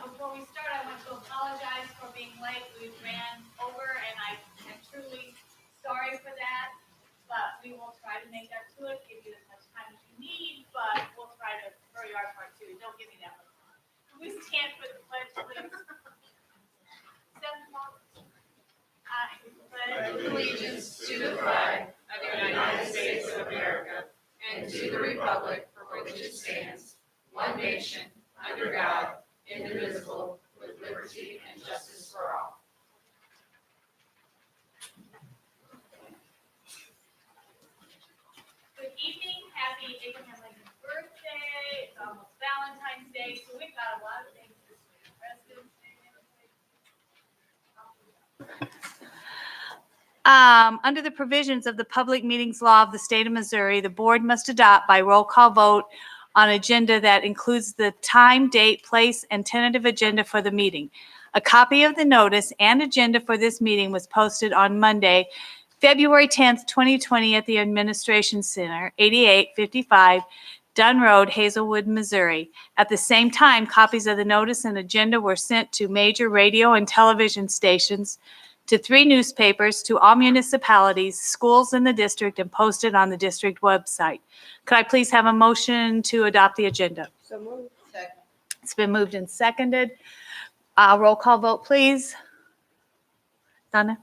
Before we start, I want to apologize for being late. We ran over, and I am truly sorry for that. But we will try to make up to it, give you as much time as you need, but we'll try to hurry our part too. Don't give me that much time. Can we stand for the pledge, please? I pledge allegiance to the flag of the United States of America and to the republic for which it stands, one nation, under God, indivisible, with liberty and justice for all. Good evening. Happy Abraham Lincoln's birthday. It's almost Valentine's Day, so we've got a lot of things this week. President's Day. Under the provisions of the Public Meetings Law of the State of Missouri, the board must adopt by roll call vote on agenda that includes the time, date, place, and tentative agenda for the meeting. A copy of the notice and agenda for this meeting was posted on Monday, February 10th, 2020 at the Administration Center, 8855 Dunn Road, Hazelwood, Missouri. At the same time, copies of the notice and agenda were sent to major radio and television stations, to 3 newspapers, to all municipalities, schools in the district, and posted on the district website. Could I please have a motion to adopt the agenda? So moved. Second. It's been moved and seconded. Roll call vote, please. Donna?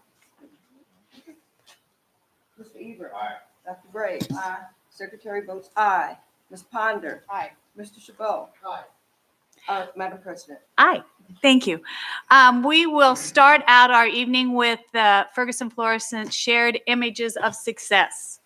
Mr. Eber. Aye. Dr. Gray. Aye. Secretary votes aye. Ms. Ponder. Aye. Mr. Chabot. Aye. Madam President. Aye. Thank you. We will start out our evening with the Ferguson Fluorescent Shared Images of Success.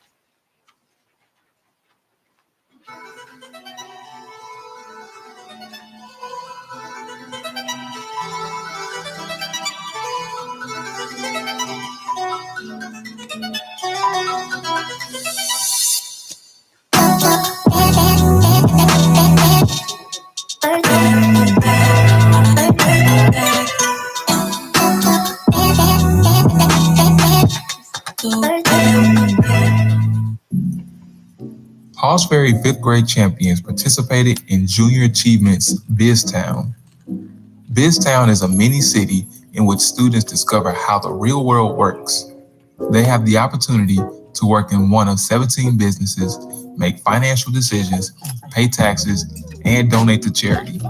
Halls Ferry 5th grade champions participated in Junior Achievements BizTown. BizTown is a mini city in which students discover how the real world works. They have the opportunity to work in one of 17 businesses, make financial decisions, pay taxes, and donate to charity.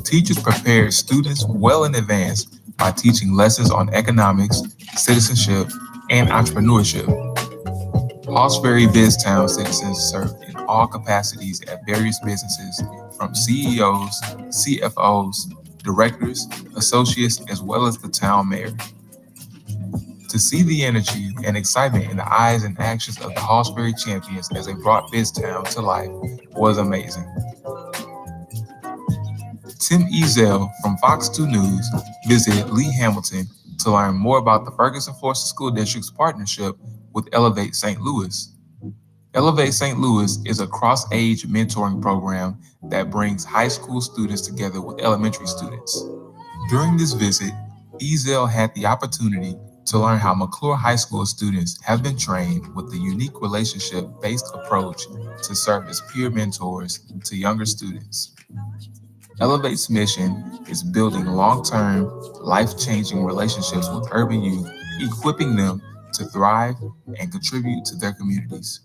Teachers prepared students well in advance by teaching lessons on economics, citizenship, and entrepreneurship. Halls Ferry BizTown citizens served in all capacities at various businesses, from CEOs, CFOs, directors, associates, as well as the town mayor. To see the energy and excitement in the eyes and actions of the Halls Ferry champions as they brought BizTown to life was amazing. Tim Ezel from Fox 2 News visited Lee Hamilton to learn more about the Ferguson-Florissant School District's partnership with Elevate St. Louis. Elevate St. Louis is a cross-age mentoring program that brings high school students together with elementary students. During this visit, Ezel had the opportunity to learn how McClure High School students have been trained with the unique relationship-based approach to serve as peer mentors to younger students. Elevate's mission is building long-term, life-changing relationships with urban youth, equipping them to thrive and contribute to their communities.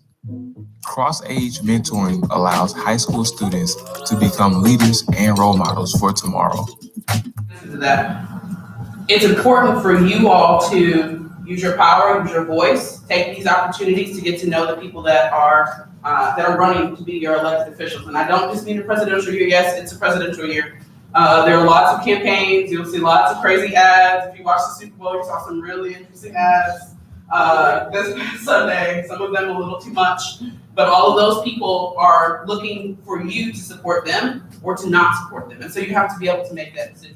Cross-age mentoring allows high school students to become leaders and role models for tomorrow. It's important for you all to use your power, use your voice, take these opportunities to get to know the people that are running to be your elected officials. And I don't just mean a presidential year. Yes, it's a presidential year. There are lots of campaigns. You'll see lots of crazy ads. If you watch the Super Bowl, you saw some really interesting ads this past Sunday. Some of them a little too much. But all of those people are looking for you to support them or to not support them. And so you have to be able to make that decision.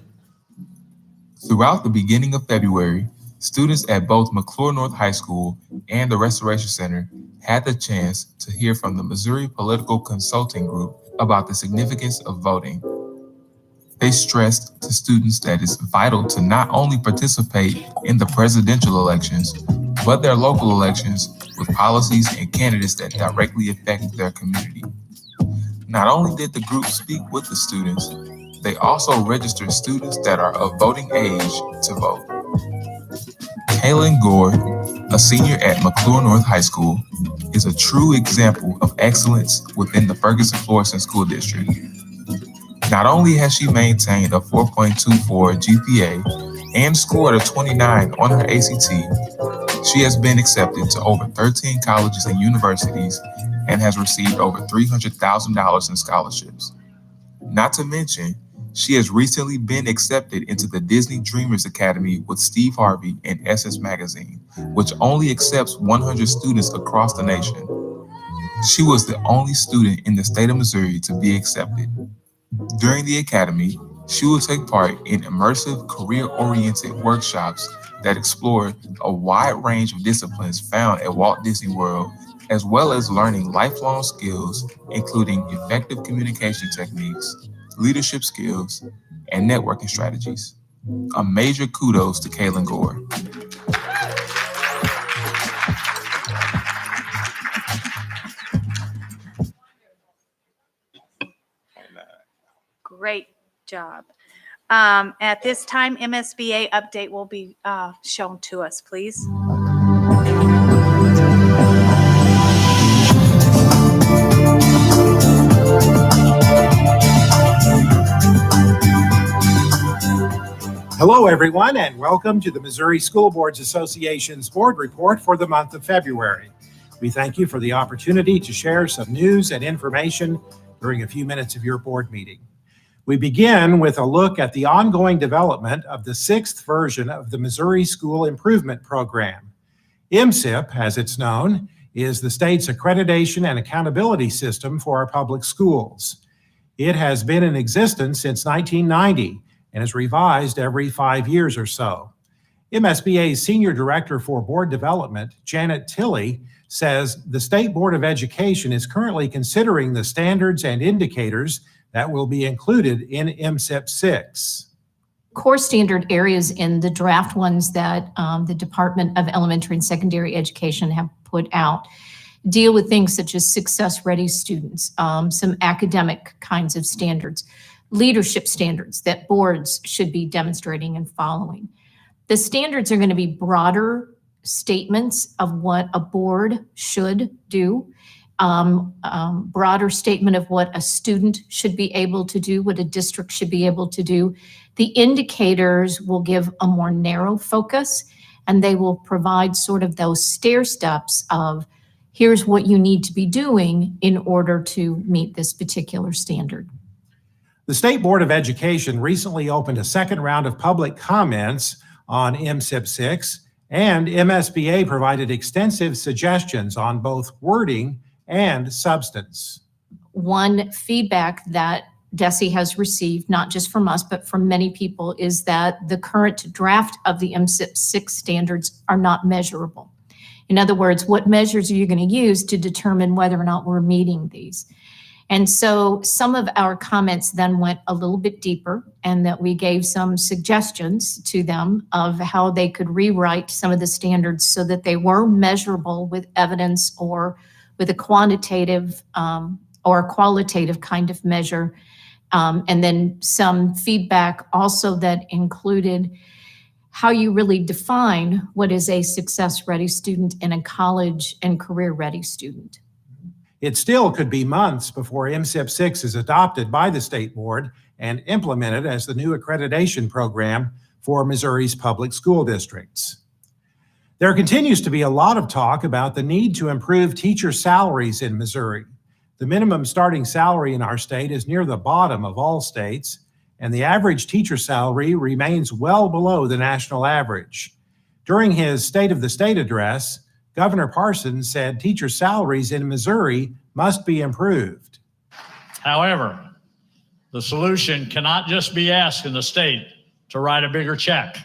Throughout the beginning of February, students at both McClure North High School and the Restoration Center had the chance to hear from the Missouri Political Consulting Group about the significance of voting. They stressed to students that it's vital to not only participate in the presidential elections, but their local elections with policies and candidates that directly affect their community. Not only did the group speak with the students, they also registered students that are of voting age to vote. Kaylin Gore, a senior at McClure North High School, is a true example of excellence within the Ferguson-Florissant School District. Not only has she maintained a 4.24 GPA and scored a 29 on her ACT, she has been accepted to over 13 colleges and universities and has received over $300,000 in scholarships. Not to mention, she has recently been accepted into the Disney Dreamers Academy with Steve Harvey and SS Magazine, which only accepts 100 students across the nation. She was the only student in the state of Missouri to be accepted. During the academy, she will take part in immersive, career-oriented workshops that explore a wide range of disciplines found at Walt Disney World, as well as learning lifelong skills, including effective communication techniques, leadership skills, and networking strategies. A major kudos to Kaylin Gore. Great job. At this time, MSBA update will be shown to us, please. Hello, everyone, and welcome to the Missouri School Boards Association's board report for the month of February. We thank you for the opportunity to share some news and information during a few minutes of your board meeting. We begin with a look at the ongoing development of the 6th version of the Missouri School Improvement Program. MSIP, as it's known, is the state's accreditation and accountability system for our public schools. It has been in existence since 1990 and is revised every 5 years or so. MSBA's Senior Director for Board Development, Janet Tilley, says the State Board of Education is currently considering the standards and indicators that will be included in MSIP 6. Core standard areas in the draft ones that the Department of Elementary and Secondary Education have put out deal with things such as success-ready students, some academic kinds of standards, leadership standards that boards should be demonstrating and following. The standards are going to be broader statements of what a board should do, broader statement of what a student should be able to do, what a district should be able to do. The indicators will give a more narrow focus, and they will provide sort of those stair steps of here's what you need to be doing in order to meet this particular standard. The State Board of Education recently opened a second round of public comments on MSIP 6, and MSBA provided extensive suggestions on both wording and substance. One feedback that DESE has received, not just from us, but from many people, is that the current draft of the MSIP 6 standards are not measurable. In other words, what measures are you going to use to determine whether or not we're meeting these? And so some of our comments then went a little bit deeper, and that we gave some suggestions to them of how they could rewrite some of the standards so that they were measurable with evidence or with a quantitative or a qualitative kind of measure. And then some feedback also that included how you really define what is a success-ready student and a college and career-ready student. It still could be months before MSIP 6 is adopted by the State Board and implemented as the new accreditation program for Missouri's public school districts. There continues to be a lot of talk about the need to improve teacher salaries in Missouri. The minimum starting salary in our state is near the bottom of all states, and the average teacher salary remains well below the national average. During his State of the State address, Governor Parson said teacher salaries in Missouri must be improved. However, the solution cannot just be asking the state to write a bigger check.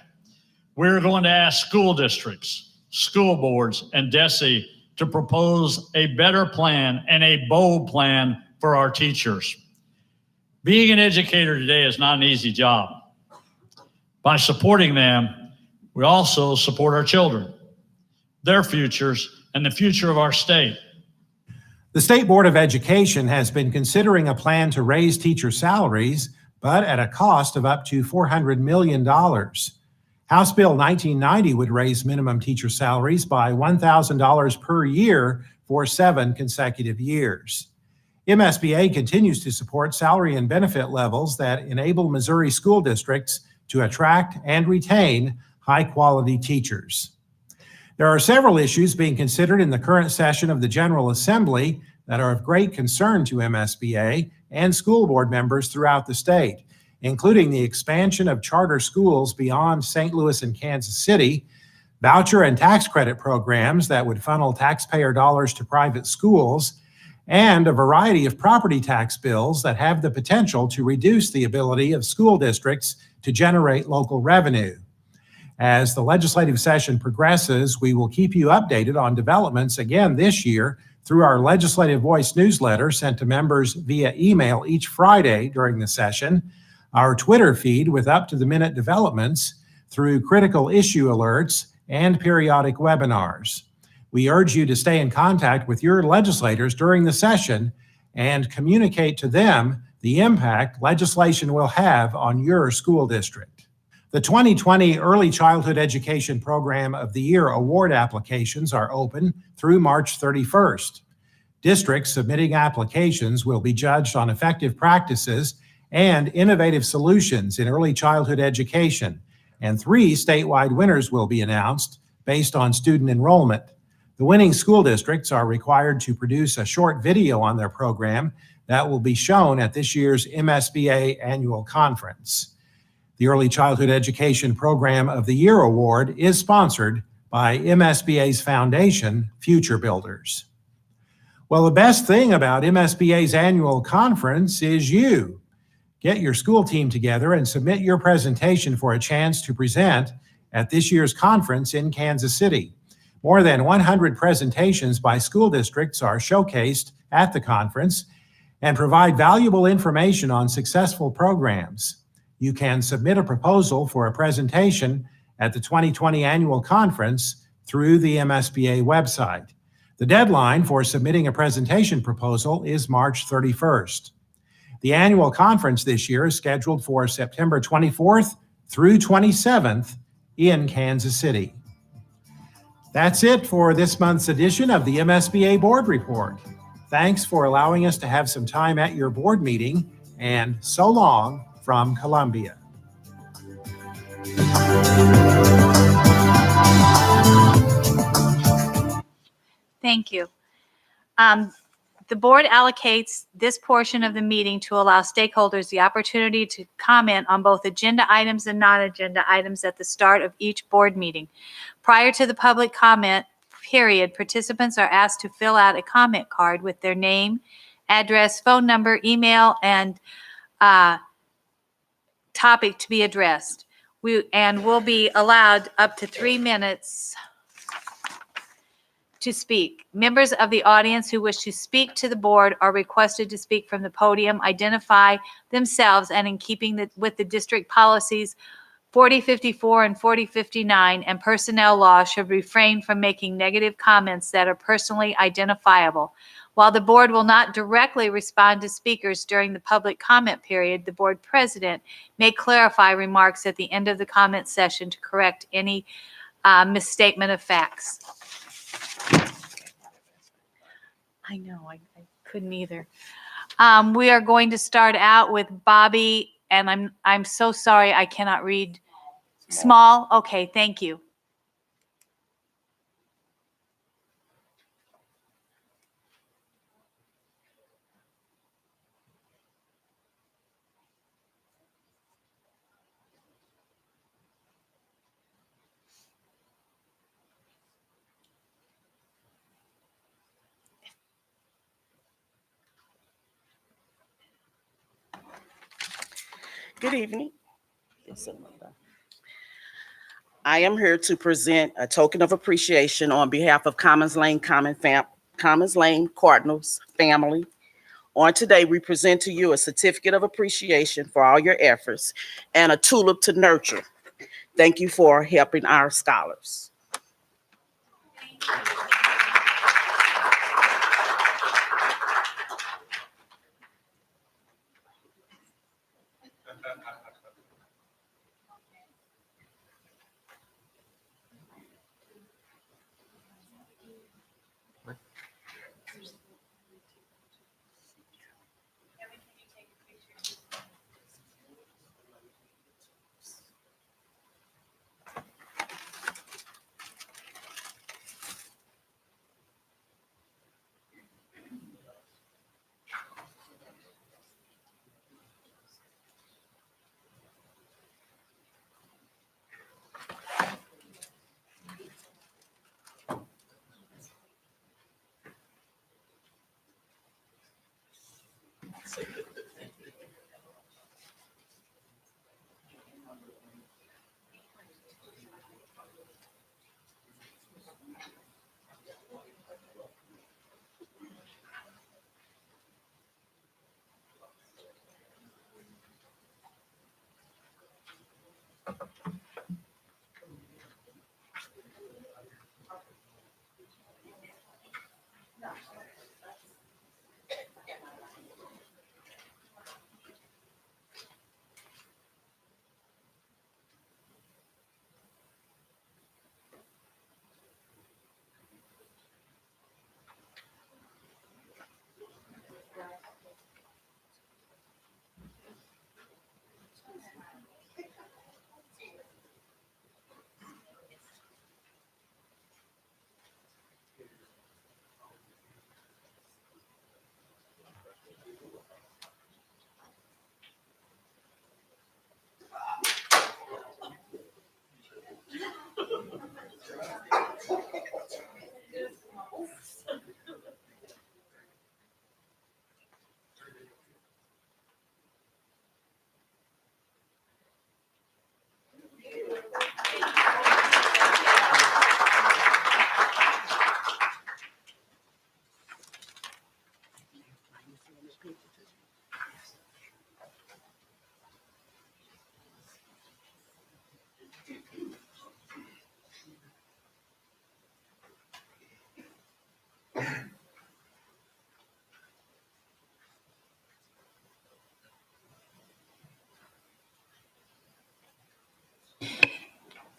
We're going to ask school districts, school boards, and DESE to propose a better plan and a bold plan for our teachers. Being an educator today is not an easy job. By supporting them, we also support our children, their futures, and the future of our state. The State Board of Education has been considering a plan to raise teacher salaries, but at a cost of up to $400 million. House Bill 1990 would raise minimum teacher salaries by $1,000 per year for 7 consecutive years. MSBA continues to support salary and benefit levels that enable Missouri school districts to attract and retain high-quality teachers. There are several issues being considered in the current session of the General Assembly that are of great concern to MSBA and school board members throughout the state, including the expansion of charter schools beyond St. Louis and Kansas City, voucher and tax credit programs that would funnel taxpayer dollars to private schools, and a variety of property tax bills that have the potential to reduce the ability of school districts to generate local revenue. As the legislative session progresses, we will keep you updated on developments again this year through our Legislative Voice newsletter sent to members via email each Friday during the session, our Twitter feed with up-to-the-minute developments, through critical issue alerts, and periodic webinars. We urge you to stay in contact with your legislators during the session and communicate to them the impact legislation will have on your school district. The 2020 Early Childhood Education Program of the Year award applications are open through March 31st. Districts submitting applications will be judged on effective practices and innovative solutions in early childhood education, and 3 statewide winners will be announced based on student enrollment. The winning school districts are required to produce a short video on their program that will be shown at this year's MSBA annual conference. The Early Childhood Education Program of the Year award is sponsored by MSBA's foundation, Future Builders. Well, the best thing about MSBA's annual conference is you. Get your school team together and submit your presentation for a chance to present at this year's conference in Kansas City. More than 100 presentations by school districts are showcased at the conference and provide valuable information on successful programs. You can submit a proposal for a presentation at the 2020 annual conference through the MSBA website. The deadline for submitting a presentation proposal is March 31st. The annual conference this year is scheduled for September 24th through 27th in Kansas City. That's it for this month's edition of the MSBA Board Report. Thanks for allowing us to have some time at your board meeting, and so long from Columbia. Thank you. The board allocates this portion of the meeting to allow stakeholders the opportunity to comment on both agenda items and non-agenda items at the start of each board meeting. Prior to the public comment period, participants are asked to fill out a comment card with their name, address, phone number, email, and topic to be addressed. Will be allowed up to 3 minutes to speak. Members of the audience who wish to speak to the board are requested to speak from the podium, identify themselves, and in keeping with the district policies 4054 and 4059 and personnel law should refrain from making negative comments that are personally identifiable. While the board will not directly respond to speakers during the public comment period, the board president may clarify remarks at the end of the comment session to correct any misstatement of facts. I know, I couldn't either. We are going to start out with Bobby, and I'm so sorry I cannot read. Small? Okay, thank you. Good evening. I am here to present a token of appreciation on behalf of Commons Lane Cardinals family On today, we present to you a certificate of appreciation for all your efforts and a tulip to nurture. Thank you for helping our scholars.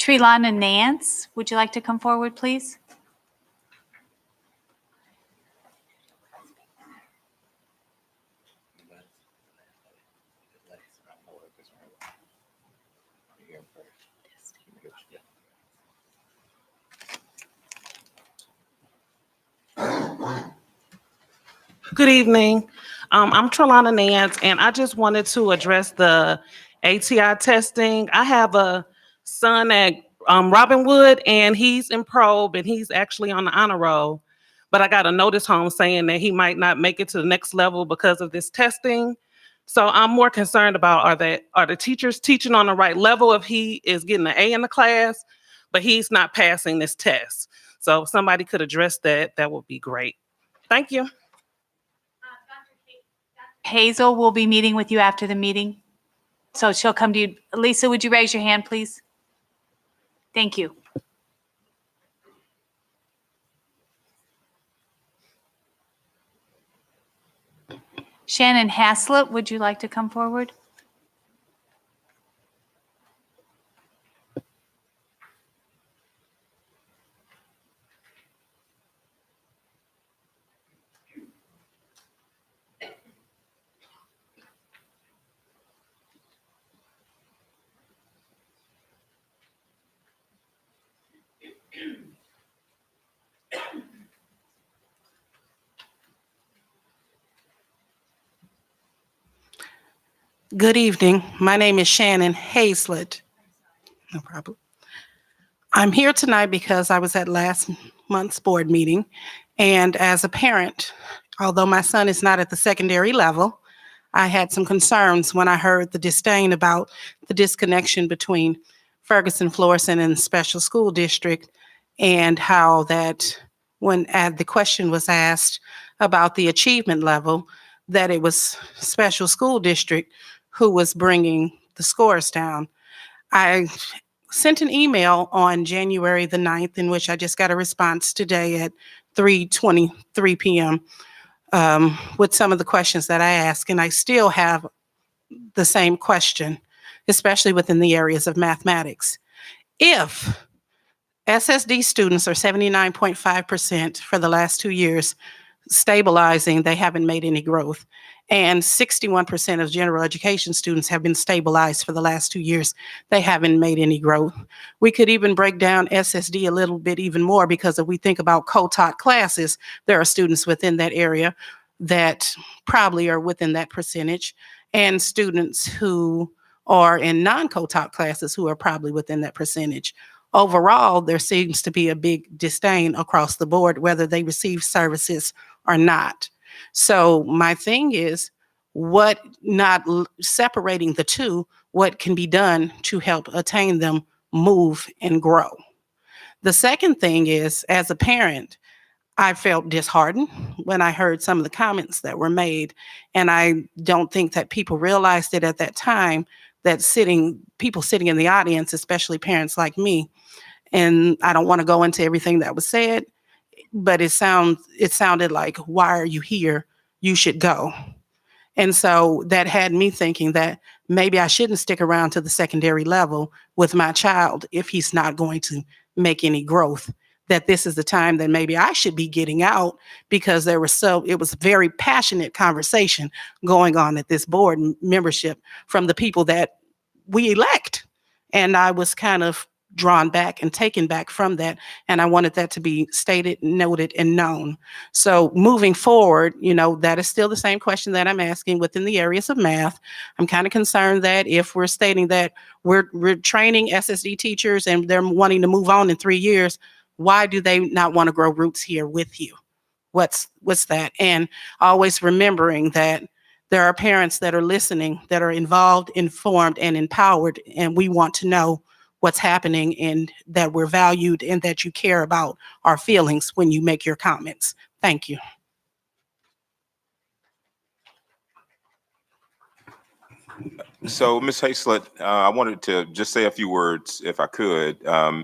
Trelana Nance, would you like to come forward, please? Good evening. I'm Trelana Nance, and I just wanted to address the ATI testing. I have a son at Robinwood, and he's in probe, and he's actually on the honor roll. But I got a notice home saying that he might not make it to the next level because of this testing. So I'm more concerned about are the teachers teaching on the right level if he is getting an A in the class, but he's not passing this test. So if somebody could address that, that would be great. Thank you. Hazel will be meeting with you after the meeting. So she'll come to you. Lisa, would you raise your hand, please? Thank you. Shannon Haslett, would you like to come forward? Good evening. My name is Shannon Hazlett. No problem. I'm here tonight because I was at last month's board meeting, and as a parent, although my son is not at the secondary level, I had some concerns when I heard the disdain about the disconnection between Ferguson, Florissant, and the special school district, and how that when the question was asked about the achievement level, that it was special school district who was bringing the scores down. I sent an email on January the 9th in which I just got a response today at 3:23 p.m. With some of the questions that I asked, and I still have the same question, especially within the areas of mathematics. If SSD students are 79.5% for the last 2 years, stabilizing, they haven't made any growth. And 61% of general education students have been stabilized for the last 2 years. They haven't made any growth. We could even break down SSD a little bit even more, because if we think about co-taught classes, there are students within that area that probably are within that percentage, and students who are in non-co-taught classes who are probably within that percentage. Overall, there seems to be a big disdain across the board, whether they receive services or not. So my thing is, what, not separating the two, what can be done to help attain them, move, and grow? The second thing is, as a parent, I felt disheartened when I heard some of the comments that were made. And I don't think that people realized it at that time, that people sitting in the audience, especially parents like me, and I don't want to go into everything that was said, but it sounded like, why are you here? You should go. And so that had me thinking that maybe I shouldn't stick around to the secondary level with my child if he's not going to make any growth, that this is the time that maybe I should be getting out, because it was a very passionate conversation going on at this board membership from the people that we elect. And I was kind of drawn back and taken back from that. And I wanted that to be stated, noted, and known. So moving forward, that is still the same question that I'm asking within the areas of math. I'm kind of concerned that if we're stating that we're training SSD teachers and they're wanting to move on in 3 years, why do they not want to grow roots here with you? What's that? And always remembering that there are parents that are listening, that are involved, informed, and empowered, and we want to know what's happening, and that we're valued, and that you care about our feelings when you make your comments. Thank you. So, Ms. Hayslett, I wanted to just say a few words, if I could,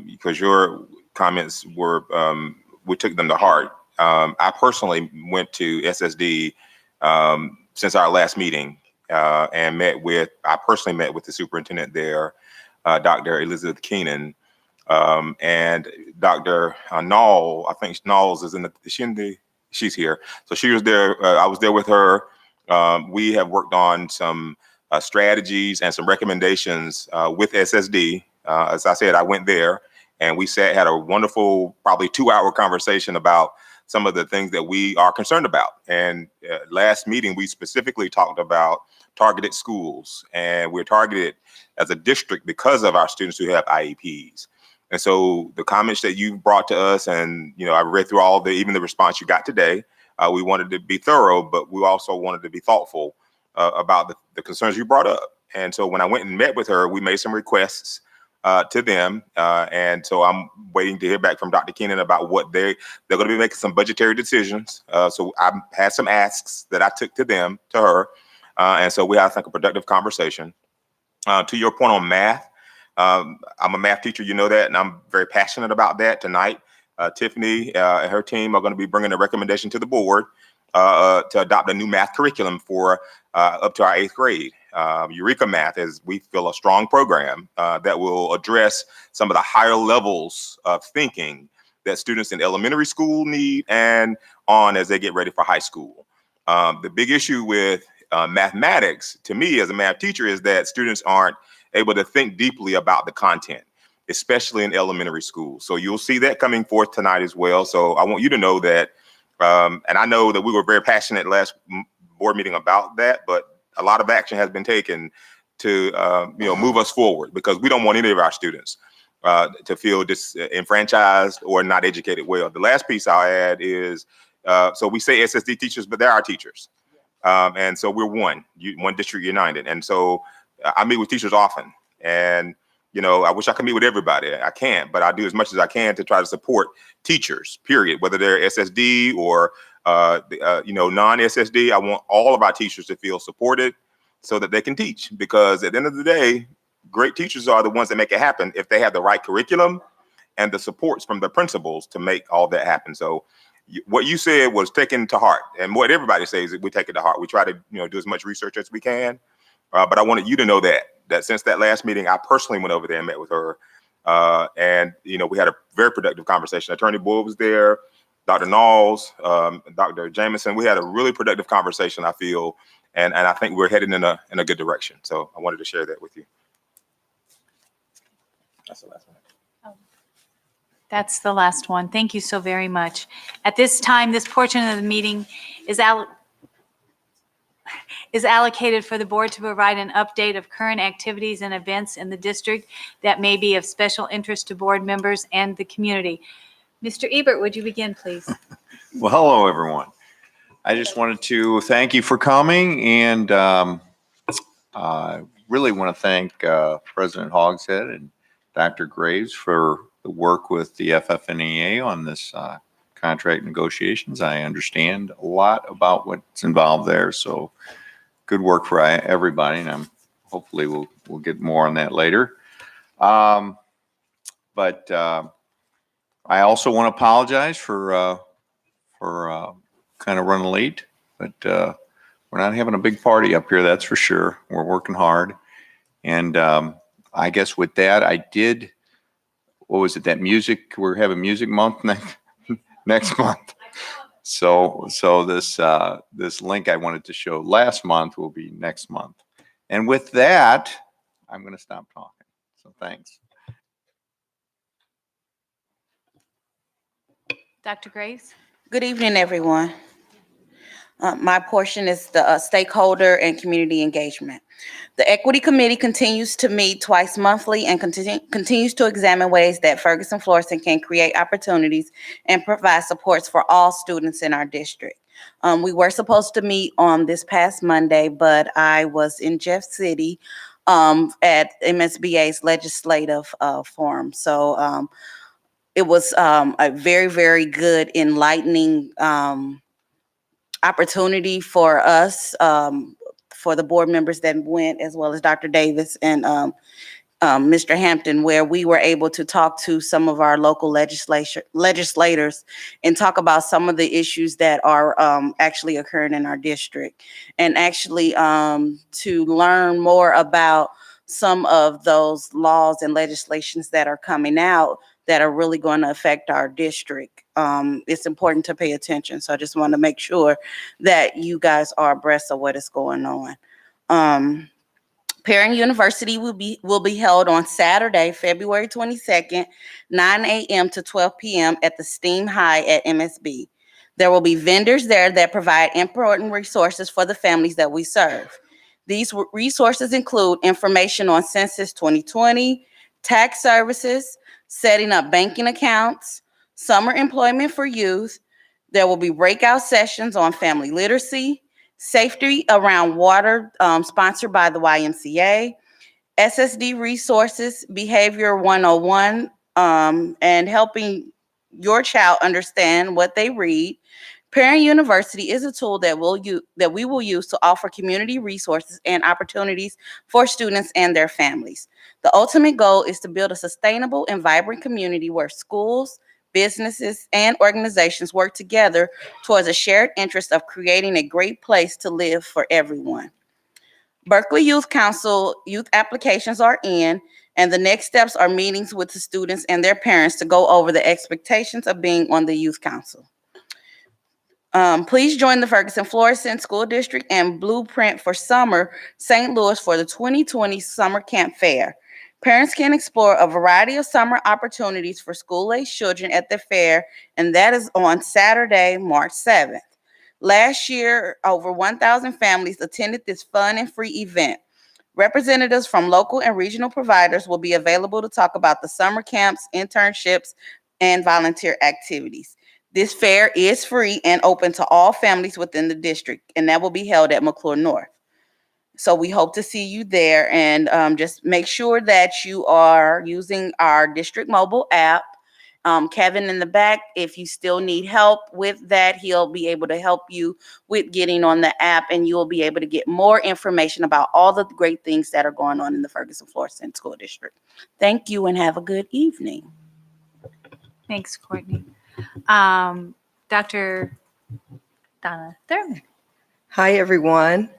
because your comments were, we took them to heart. I personally went to SSD since our last meeting and I personally met with the superintendent there, Dr. Elizabeth Keenan, and Dr. Nall. I think Knowles is she's here. So she was there. I was there with her. We have worked on some strategies and some recommendations with SSD. As I said, I went there and we had a wonderful, probably 2-hour conversation about some of the things that we are concerned about. And last meeting, we specifically talked about targeted schools, and we're targeted as a district because of our students who have IEPs. And so the comments that you brought to us, and I read through even the response you got today, we wanted to be thorough, but we also wanted to be thoughtful about the concerns you brought up. And so when I went and met with her, we made some requests to them. And so I'm waiting to hear back from Dr. Keenan about what they're going to be making some budgetary decisions. So I had some asks that I took to her. And so we had, I think, a productive conversation. To your point on math, I'm a math teacher, you know that, and I'm very passionate about that. Tonight, Tiffany and her team are going to be bringing a recommendation to the board to adopt a new math curriculum for up to our 8th grade. Eureka Math is, we feel, a strong program that will address some of the higher levels of thinking that students in elementary school need and on as they get ready for high school. The big issue with mathematics, to me as a math teacher, is that students aren't able to think deeply about the content, especially in elementary school. So you'll see that coming forth tonight as well. So I want you to know that, and I know that we were very passionate last board meeting about that, but a lot of action has been taken to move us forward, because we don't want any of our students to feel disenfranchised or not educated well. The last piece I'll add is, so we say SSD teachers, but they're our teachers. And so we're one district united. And so I meet with teachers often, and You know, I wish I could meet with everybody. I can't, but I do as much as I can to try to support teachers, period, whether they're SSD or, non-SSD. I want all of our teachers to feel supported so that they can teach, because at the end of the day, great teachers are the ones that make it happen if they have the right curriculum and the supports from the principals to make all that happen. So what you said was taken to heart, and what everybody says, we take it to heart. We try to, do as much research as we can. But I wanted you to know that since that last meeting, I personally went over there and met with her. And we had a very productive conversation. Attorney Boyle was there, Dr. Knowles, Dr. Jameson. We had a really productive conversation, I feel. And I think we're headed in a good direction. So I wanted to share that with you. That's the last one. That's the last one. Thank you so very much. At this time, this portion of the meeting is allocated for the board to provide an update of current activities and events in the district that may be of special interest to board members and the community. Mr. Ebert, would you begin, please? Well, hello, everyone. I just wanted to thank you for coming, and I really want to thank President Hogshead and Dr. Graves for the work with the FFNEA on this contract negotiations. I understand a lot about what's involved there, so good work for everybody, and hopefully we'll get more on that later. But I also want to apologize for kind of running late, but we're not having a big party up here, that's for sure. We're working hard, and I guess with that, I did. What was it? That music? We're having Music Month next month. So this link I wanted to show last month will be next month. And with that, I'm going to stop talking. So thanks. Dr. Graves? Good evening, everyone. My portion is the stakeholder and community engagement. The Equity Committee continues to meet twice monthly and continues to examine ways that Ferguson-Florissant can create opportunities and provide supports for all students in our district. We were supposed to meet on this past Monday, but I was in Jeff City at MSBA's legislative forum. So it was a very, very good, enlightening opportunity for us, for the board members that went, as well as Dr. Davis and Mr. Hampton, where we were able to talk to some of our local legislators and talk about some of the issues that are actually occurring in our district, and actually to learn more about some of those laws and legislations that are coming out that are really going to affect our district. It's important to pay attention. So I just want to make sure that you guys are abreast of what is going on. Parent University will be held on Saturday, February 22nd, 9 a.m. to 12 p.m. at the Steam High at MSB. There will be vendors there that provide important resources for the families that we serve. These resources include information on Census 2020, tax services, setting up banking accounts, summer employment for youth. There will be breakout sessions on family literacy, safety around water, sponsored by the YMCA, SSD resources, Behavior 101, and helping your child understand what they read. Parent University is a tool that we will use to offer community resources and opportunities for students and their families. The ultimate goal is to build a sustainable and vibrant community where schools, businesses, and organizations work together towards a shared interest of creating a great place to live for everyone. Berkeley Youth Council youth applications are in, and the next steps are meetings with the students and their parents to go over the expectations of being on the youth council. Please join the Ferguson-Florissant School District and Blueprint for Summer St. Louis for the 2020 Summer Camp Fair. Parents can explore a variety of summer opportunities for school-aged children at the fair, and that is on Saturday, March 7th. Last year, over 1,000 families attended this fun and free event. Representatives from local and regional providers will be available to talk about the summer camps, internships, and volunteer activities. This fair is free and open to all families within the district, and that will be held at McClure North. So we hope to see you there, and just make sure that you are using our district mobile app. Kevin in the back, if you still need help with that, he'll be able to help you with getting on the app, and you will be able to get more information about all the great things that are going on in the Ferguson Florissant School District. Thank you and have a good evening. Thanks, Courtney. Dr. Donna Thurman. Hi, everyone.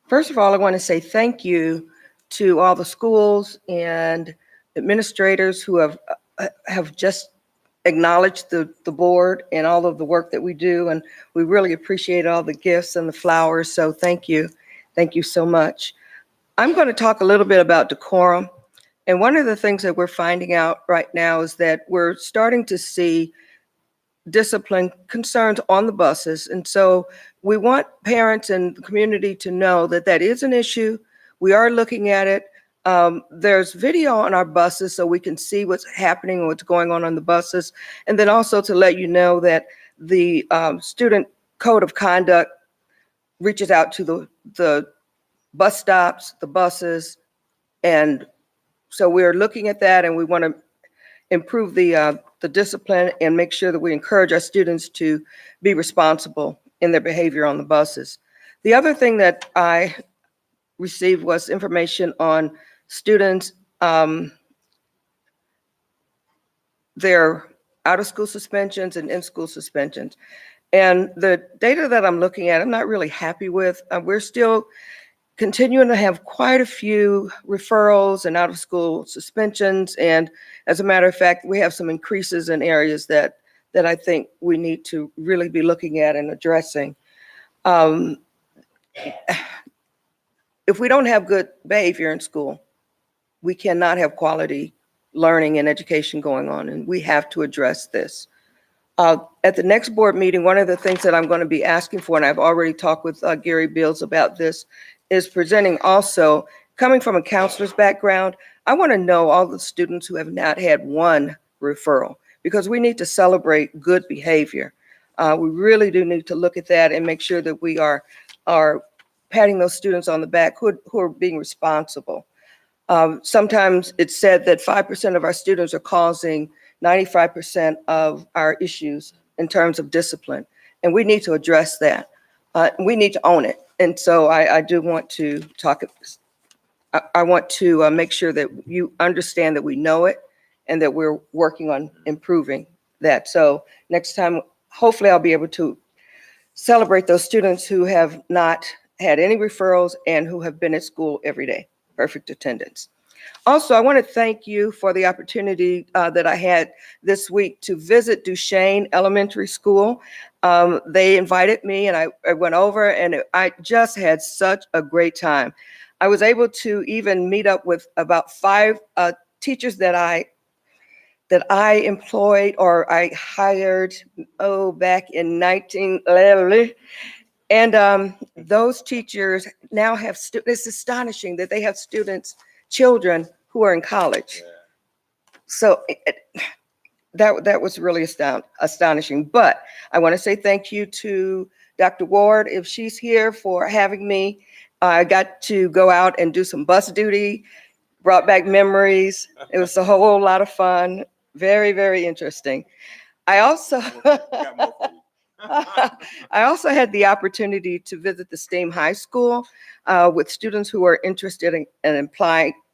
First of all, I want to say thank you to all the schools and administrators who have just acknowledged the board and all of the work that we do. And we really appreciate all the gifts and the flowers. So thank you. Thank you so much. I'm going to talk a little bit about decorum. And one of the things that we're finding out right now is that we're starting to see discipline concerns on the buses. And so we want parents and the community to know that that is an issue. We are looking at it. There's video on our buses so we can see what's happening and what's going on the buses. And then also to let you know that the student code of conduct reaches out to the bus stops, the buses. And so we're looking at that, and we want to improve the discipline and make sure that we encourage our students to be responsible in their behavior on the buses. The other thing that I received was information on students, their out-of-school suspensions and in-school suspensions. And the data that I'm looking at, I'm not really happy with. We're still continuing to have quite a few referrals and out-of-school suspensions. And as a matter of fact, we have some increases in areas that I think we need to really be looking at and addressing. If we don't have good behavior in school, we cannot have quality learning and education going on, and we have to address this. At the next board meeting, one of the things that I'm going to be asking for, and I've already talked with Gary Beals about this, is presenting also, coming from a counselor's background, I want to know all the students who have not had one referral, because we need to celebrate good behavior. We really do need to look at that and make sure that we are patting those students on the back who are being responsible. Sometimes it's said that 5% of our students are causing 95% of our issues in terms of discipline, and we need to address that. We need to own it. And so I do want to talk, I want to make sure that you understand that we know it and that we're working on improving that. So next time, hopefully I'll be able to celebrate those students who have not had any referrals and who have been at school every day, perfect attendance. Also, I want to thank you for the opportunity that I had this week to visit Duchesne Elementary School. They invited me and I went over, and I just had such a great time. I was able to even meet up with about 5 teachers that I employed or I hired, back in 1911. And those teachers now have students. It's astonishing that they have students, children who are in college. So that was really astonishing. But I want to say thank you to Dr. Ward, if she's here, for having me. I got to go out and do some bus duty, brought back memories. It was a whole lot of fun. Very, very interesting. I also I also had the opportunity to visit the STEAM High School with students who are interested in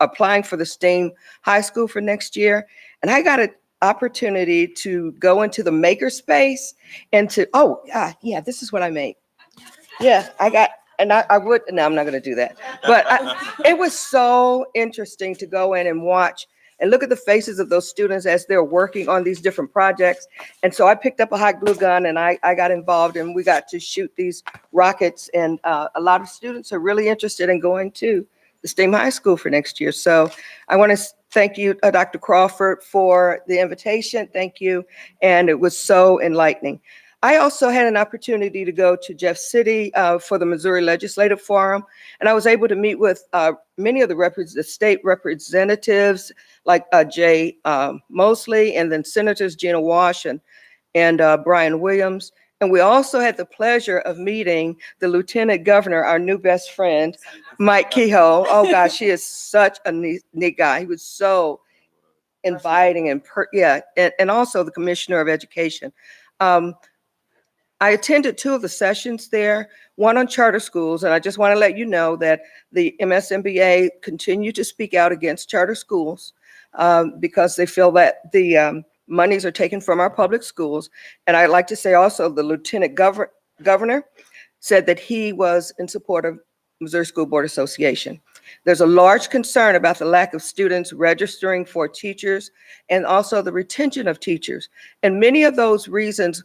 applying for the STEAM High School for next year. And I got an opportunity to go into the maker space and to, this is what I made. Yeah, I would, no, I'm not going to do that. But it was so interesting to go in and watch and look at the faces of those students as they're working on these different projects. And so I picked up a hot glue gun and I got involved, and we got to shoot these rockets. And a lot of students are really interested in going to the STEAM High School for next year. So I want to thank you, Dr. Crawford, for the invitation. Thank you. And it was so enlightening. I also had an opportunity to go to Jeff City for the Missouri Legislative Forum, and I was able to meet with many of the state representatives like Jay Mosley, and then Senators Gina Walsh and Brian Williams. And we also had the pleasure of meeting the Lieutenant Governor, our new best friend, Mike Kehoe. Oh gosh, he is such a neat guy. He was so inviting and and also the Commissioner of Education. I attended 2 of the sessions there, one on charter schools, and I just want to let you know that the MSMBA continue to speak out against charter schools because they feel that the monies are taken from our public schools. And I'd like to say also the Lieutenant Governor said that he was in support of Missouri School Board Association. There's a large concern about the lack of students registering for teachers and also the retention of teachers. And many of those reasons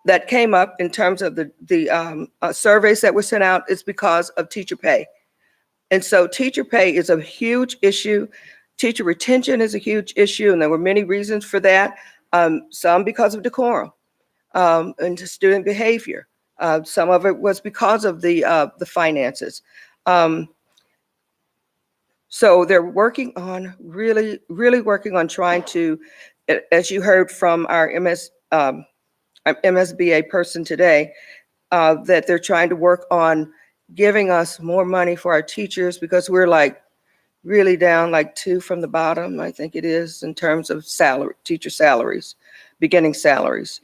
that came up in terms of the surveys that were sent out is because of teacher pay. And so teacher pay is a huge issue. Teacher retention is a huge issue, and there were many reasons for that. Some because of decorum and student behavior. Some of it was because of the finances. So they're working on really working on trying to, as you heard from our MSBA person today, that they're trying to work on giving us more money for our teachers because we're like really down like 2 from the bottom, I think it is, in terms of salary, teacher salaries, beginning salaries.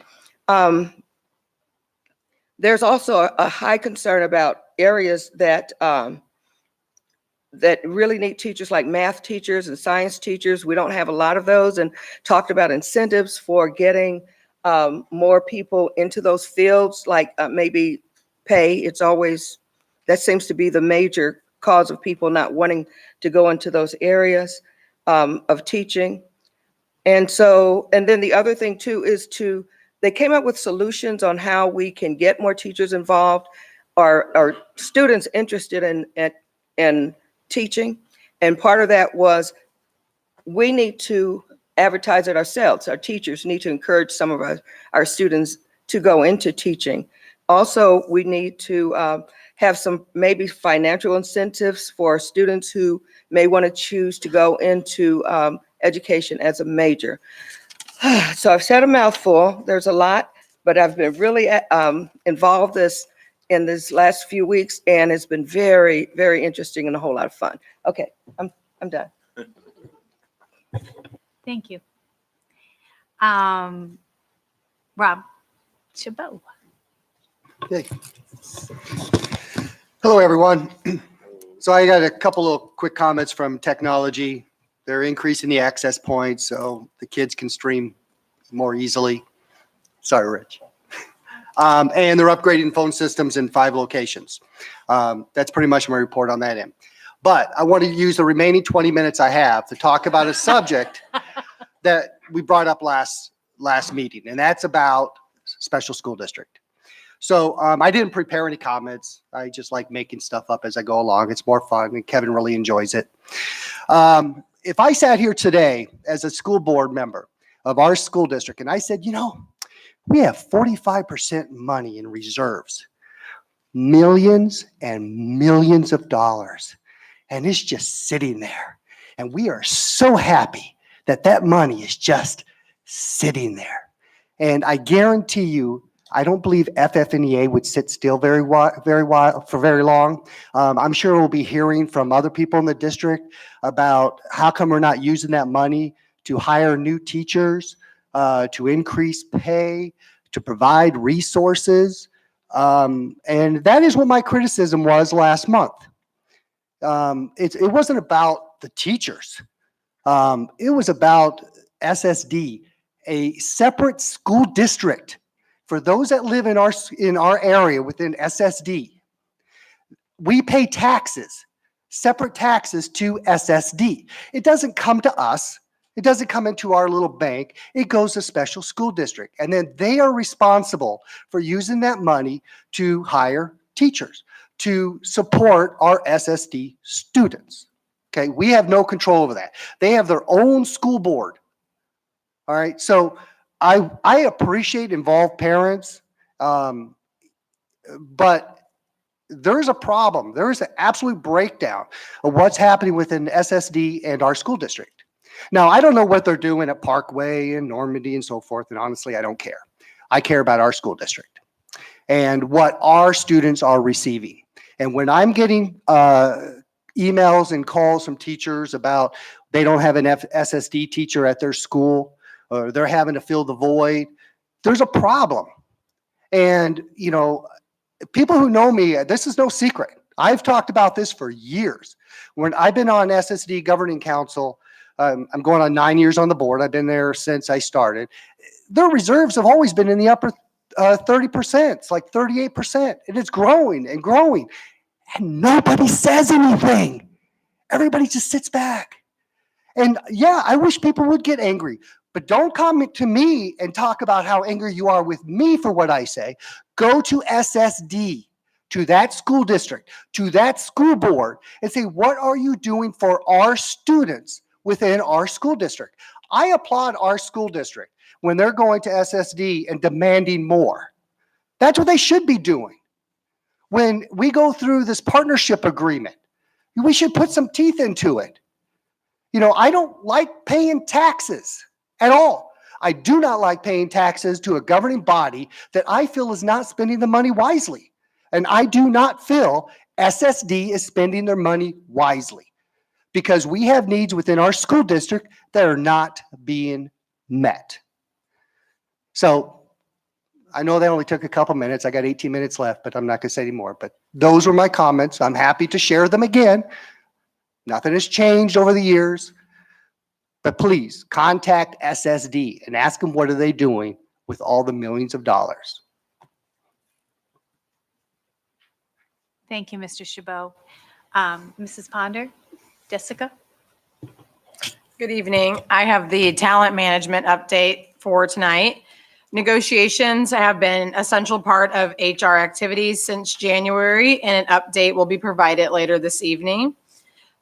There's also a high concern about areas that that really need teachers, like math teachers and science teachers. We don't have a lot of those, and talked about incentives for getting more people into those fields, like maybe pay. It's always, that seems to be the major cause of people not wanting to go into those areas of teaching. And so, and then the other thing too is they came up with solutions on how we can get more teachers involved or students interested in teaching. And part of that was we need to advertise it ourselves. Our teachers need to encourage some of our students to go into teaching. Also, we need to have some maybe financial incentives for students who may want to choose to go into education as a major. So I've said a mouthful. There's a lot, but I've been really involved in this last few weeks, and it's been very, very interesting and a whole lot of fun. Okay, I'm done. Thank you. Rob Chabot. Hey. Hello, everyone. So I got a couple of quick comments from technology. They're increasing the access points so the kids can stream more easily. Sorry, Rich. And they're upgrading phone systems in 5 locations. That's pretty much my report on that end. But I want to use the remaining 20 minutes I have to talk about a subject that we brought up last meeting, and that's about special school district. So I didn't prepare any comments. I just like making stuff up as I go along. It's more fun, and Kevin really enjoys it. If I sat here today as a school board member of our school district, and I said, you know, we have 45% money in reserves, millions and millions of dollars, and it's just sitting there. And we are so happy that that money is just sitting there. And I guarantee you, I don't believe FF&EA would sit still for very long. I'm sure we'll be hearing from other people in the district about how come we're not using that money to hire new teachers, to increase pay, to provide resources. And that is what my criticism was last month. It wasn't about the teachers. It was about SSD, a separate school district for those that live in our area within SSD. We pay taxes, separate taxes to SSD. It doesn't come to us. It doesn't come into our little bank. It goes to special school district. And then they are responsible for using that money to hire teachers, to support our SSD students. Okay, we have no control over that. They have their own school board. All right, so I appreciate involved parents, but there's a problem. There is an absolute breakdown of what's happening within SSD and our school district. Now, I don't know what they're doing at Parkway and Normandy and so forth, and honestly, I don't care. I care about our school district. and what our students are receiving. And when I'm getting emails and calls from teachers about they don't have an SSD teacher at their school, or they're having to fill the void, there's a problem. And, you know, people who know me, this is no secret. I've talked about this for years. When I've been on SSD Governing Council, I'm going on 9 years on the board. I've been there since I started. Their reserves have always been in the upper 30%, it's like 38%, and it's growing and growing. And nobody says anything. Everybody just sits back. And yeah, I wish people would get angry, but don't come to me and talk about how angry you are with me for what I say. Go to SSD, to that school district, to that school board, and say, what are you doing for our students within our school district? I applaud our school district when they're going to SSD and demanding more. That's what they should be doing. When we go through this partnership agreement, we should put some teeth into it. You know, I don't like paying taxes at all. I do not like paying taxes to a governing body that I feel is not spending the money wisely. And I do not feel SSD is spending their money wisely, because we have needs within our school district that are not being met. So I know that only took a couple minutes. I got 18 minutes left, but I'm not going to say any more. But those were my comments. I'm happy to share them again. Nothing has changed over the years. But please contact SSD and ask them what are they doing with all the millions of dollars. Thank you, Mr. Chabot. Mrs. Ponder, Jessica? Good evening. I have the talent management update for tonight. Negotiations have been an essential part of HR activities since January, and an update will be provided later this evening.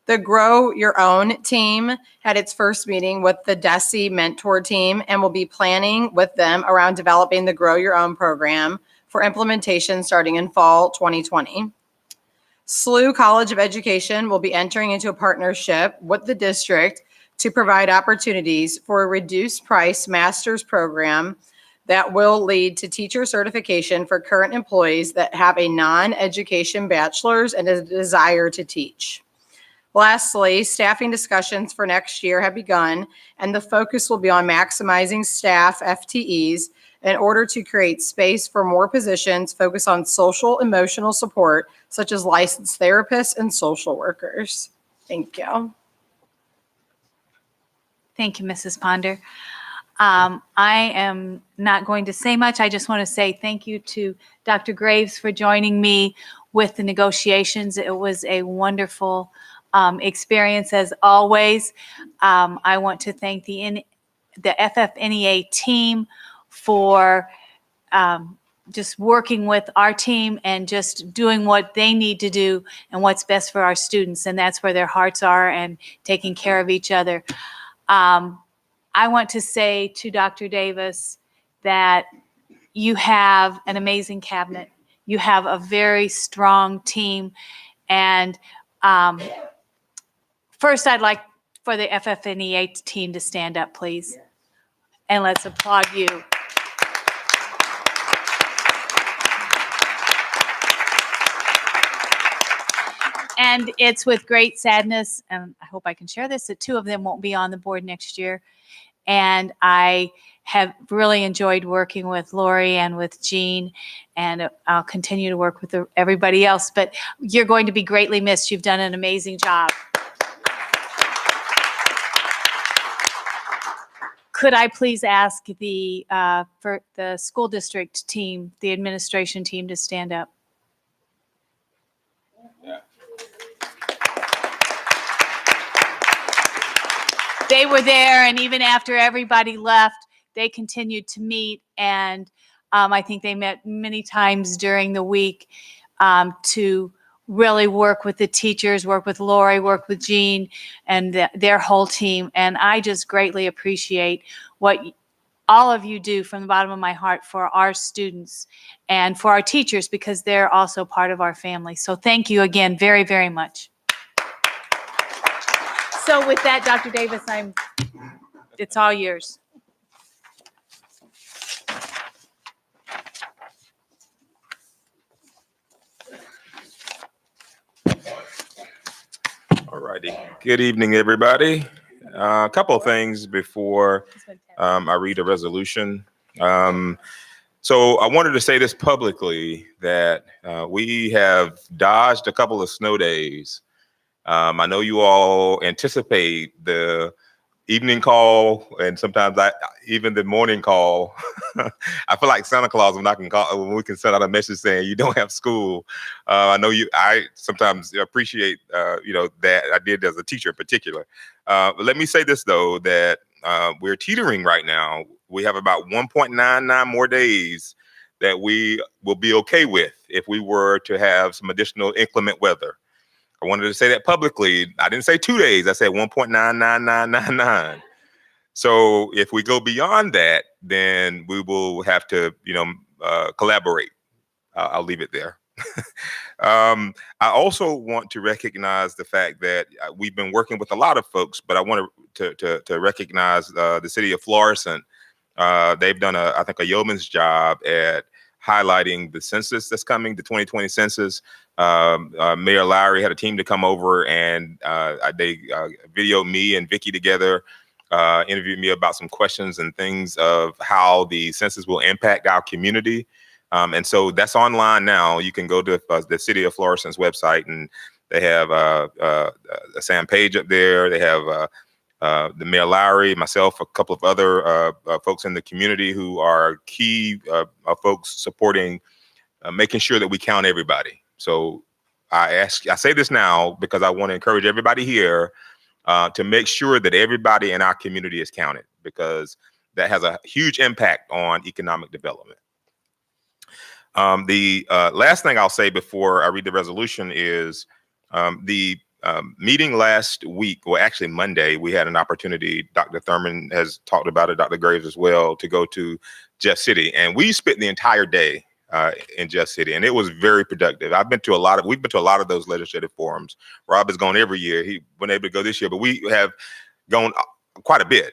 The Grow Your Own team had its first meeting with the DESE mentor team and will be planning with them around developing the Grow Your Own program for implementation starting in fall 2020. SLU College of Education will be entering into a partnership with the district to provide opportunities for a reduced price master's program that will lead to teacher certification for current employees that have a non-education bachelor's and a desire to teach. Lastly, staffing discussions for next year have begun, and the focus will be on maximizing staff FTEs in order to create space for more positions focused on social emotional support, such as licensed therapists and social workers. Thank you. Thank you, Mrs. Ponder. I am not going to say much. I just want to say thank you to Dr. Graves for joining me with the negotiations. It was a wonderful experience as always. I want to thank the FFNEA team for just working with our team and just doing what they need to do and what's best for our students. And that's where their hearts are, and taking care of each other. I want to say to Dr. Davis that you have an amazing cabinet. You have a very strong team. And first, I'd like for the FFNEA team to stand up, please. And let's applaud you. And it's with great sadness, and I hope I can share this, that two of them won't be on the board next year. And I have really enjoyed working with Lori and with Jean, and I'll continue to work with everybody else. But you're going to be greatly missed. You've done an amazing job. Could I please ask for the school district team, the administration team, to stand up? They were there, and even after everybody left, they continued to meet, and I think they met many times during the week to really work with the teachers, work with Lori, work with Jean, and their whole team. And I just greatly appreciate what all of you do from the bottom of my heart for our students and for our teachers, because they're also part of our family. So thank you again very, very much. So with that, Dr. Davis, it's all yours. righty. Good evening, everybody. A couple of things before I read a resolution. So I wanted to say this publicly that we have dodged a couple of snow days. I know you all anticipate the evening call and sometimes even the morning call. I feel like Santa Claus when we can send out a message saying you don't have school. I sometimes appreciate that I did as a teacher in particular. But let me say this though, that we're teetering right now. We have about 1.99 more days that we will be okay with if we were to have some additional inclement weather. I wanted to say that publicly. I didn't say 2 days. I said 1.99999. So if we go beyond that, then we will have to, collaborate. I'll leave it there. I also want to recognize the fact that we've been working with a lot of folks, but I want to recognize the city of Florissant. They've done I think a yeoman's job at highlighting the census that's coming, the 2020 census. Mayor Lowry had a team to come over and they videoed me and Vicky together, interviewed me about some questions and things of how the census will impact our community. And so that's online now. You can go to the City of Florissant's website and they have Sam Page up there. They have the Mayor Lowry, myself, a couple of other folks in the community who are key folks supporting making sure that we count everybody. So I say this now because I want to encourage everybody here to make sure that everybody in our community is counted, because that has a huge impact on economic development. The last thing I'll say before I read the resolution is the meeting last week, well, actually Monday, we had an opportunity, Dr. Thurman has talked about it, Dr. Graves as well, to go to Jeff City. And we spent the entire day in Jeff City, and it was very productive. We've been to a lot of those legislative forums. Rob has gone every year. He wasn't able to go this year, but we have gone quite a bit.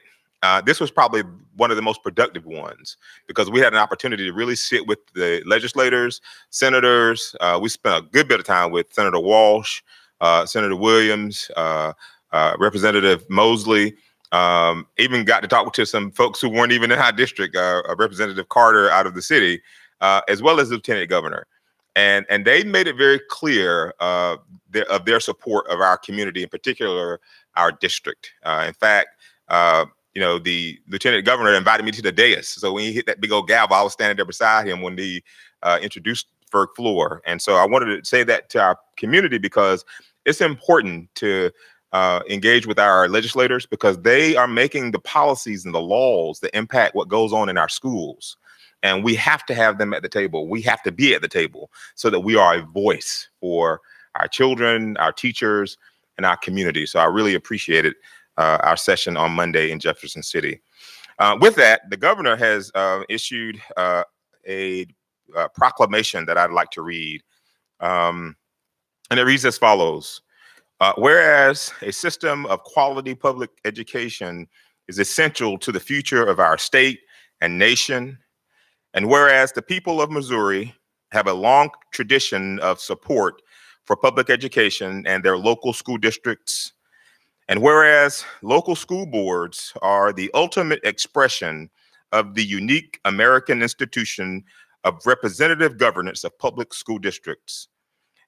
This was probably one of the most productive ones because we had an opportunity to really sit with the legislators, senators. We spent a good bit of time with Senator Walsh, Senator Williams, Representative Mosley, even got to talk to some folks who weren't even in our district, Representative Carter out of the city, as well as the Lieutenant Governor. And they made it very clear of their support of our community, in particular, our district. In fact, the Lieutenant Governor invited me to the dais. So when he hit that big old gavel, I was standing there beside him when he introduced Ferg Floor. And so I wanted to say that to our community because it's important to engage with our legislators because they are making the policies and the laws that impact what goes on in our schools. And we have to have them at the table. We have to be at the table so that we are a voice for our children, our teachers, and our community. So I really appreciated our session on Monday in Jefferson City. With that, the governor has issued a proclamation that I'd like to read. And it reads as follows. Whereas a system of quality public education is essential to the future of our state and nation, and whereas the people of Missouri have a long tradition of support for public education and their local school districts, and whereas local school boards are the ultimate expression of the unique American institution of representative governance of public school districts,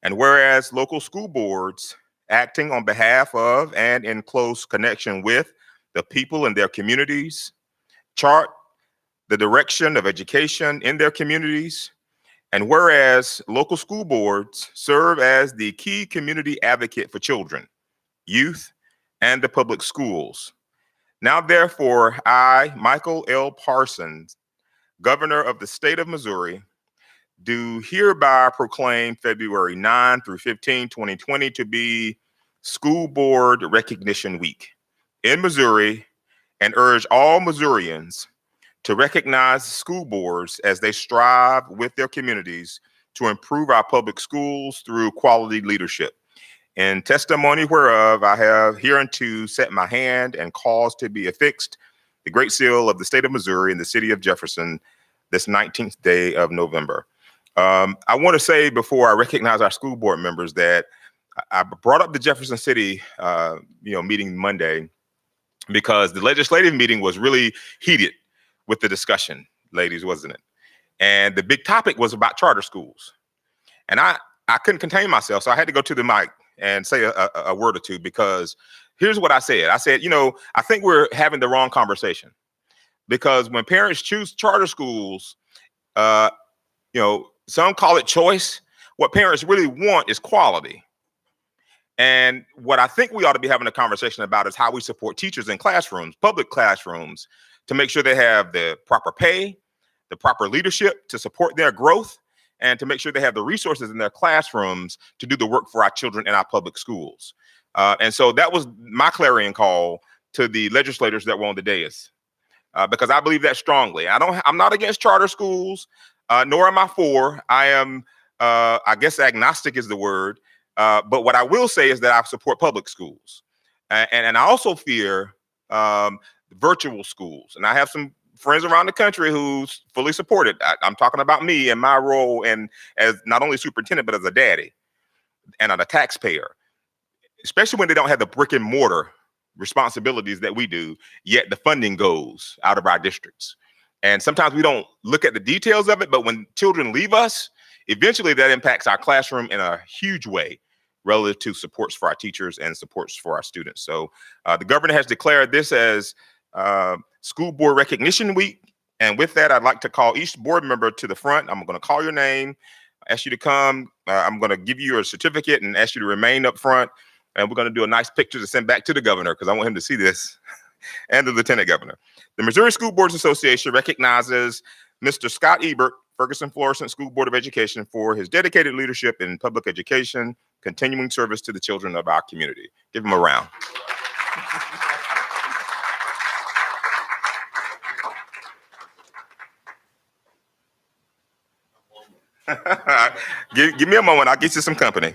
and whereas local school boards acting on behalf of and in close connection with the people in their communities chart the direction of education in their communities, and whereas local school boards serve as the key community advocate for children, youth, and the public schools. Now, therefore, I, Michael L. Parsons, Governor of the state of Missouri, do hereby proclaim February 9 through 15, 2020 to be School Board Recognition Week in Missouri and urge all Missourians to recognize school boards as they strive with their communities to improve our public schools through quality leadership. In testimony whereof I have hereunto set my hand and caused to be affixed the Great Seal of the state of Missouri in the city of Jefferson this 19th day of November. I want to say before I recognize our school board members that I brought up the Jefferson City, meeting Monday because the legislative meeting was really heated with the discussion, ladies, wasn't it? And the big topic was about charter schools. And I couldn't contain myself, so I had to go to the mic and say a word or two, because here's what I said. I said, I think we're having the wrong conversation, because when parents choose charter schools, some call it choice. What parents really want is quality. And what I think we ought to be having a conversation about is how we support teachers in classrooms, public classrooms, to make sure they have the proper pay, the proper leadership to support their growth, and to make sure they have the resources in their classrooms to do the work for our children in our public schools. And so that was my clarion call to the legislators that were on the dais, because I believe that strongly. I'm not against charter schools, nor am I for. I am, I guess agnostic is the word. But what I will say is that I support public schools. And I also fear virtual schools. And I have some friends around the country who's fully support it. I'm talking about me and my role, and as not only superintendent, but as a daddy and a taxpayer, especially when they don't have the brick and mortar responsibilities that we do, yet the funding goes out of our districts. And sometimes we don't look at the details of it, but when children leave us, eventually that impacts our classroom in a huge way relative to supports for our teachers and supports for our students. So the governor has declared this as School Board Recognition Week. And with that, I'd like to call each board member to the front. I'm going to call your name, ask you to come. I'm going to give you a certificate and ask you to remain up front. And we're going to do a nice picture to send back to the governor, because I want him to see this, and the lieutenant governor. The Missouri School Boards Association recognizes Mr. Scott Ebert, Ferguson Florissant School Board of Education, for his dedicated leadership in public education, continuing service to the children of our community. Give him a round. Give me a moment. I'll get you some company.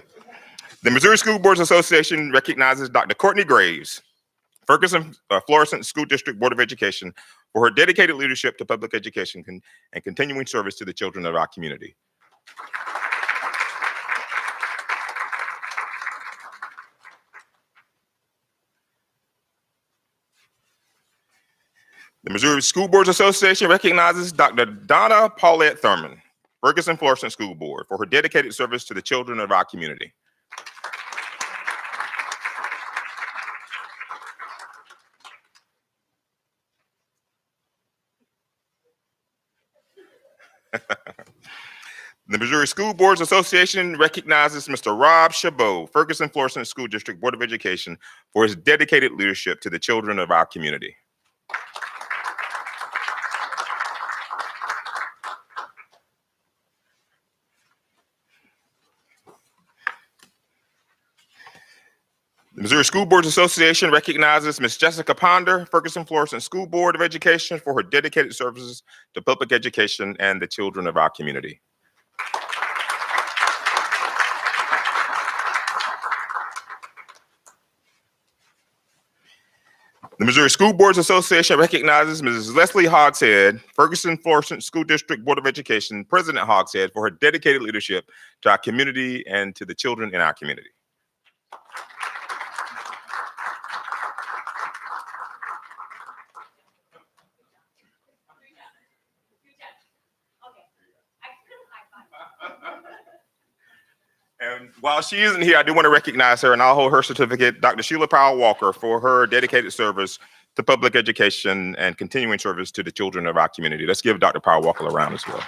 The Missouri School Boards Association recognizes Dr. Courtney Graves, Ferguson Florissant School District Board of Education, for her dedicated leadership to public education and continuing service to the children of our community. The Missouri School Boards Association recognizes Dr. Donna Paulette Thurman, Ferguson Florissant School Board, for her dedicated service to the children of our community. The Missouri School Boards Association recognizes Mr. Rob Chabot, Ferguson Florissant School District Board of Education, for his dedicated leadership to the children of our community. The Missouri School Boards Association recognizes Ms. Jessica Ponder, Ferguson Florissant School Board of Education, for her dedicated services to public education and the children of our community. The Missouri School Boards Association recognizes Mrs. Leslie Hogshead, Ferguson Florissant School District Board of Education, President Hogshead, for her dedicated leadership to our community and to the children in our community. And while she isn't here, I do want to recognize her, and I'll hold her certificate, Dr. Sheila Powell Walker, for her dedicated service to public education and continuing service to the children of our community. Let's give Dr. Powell Walker a round as well.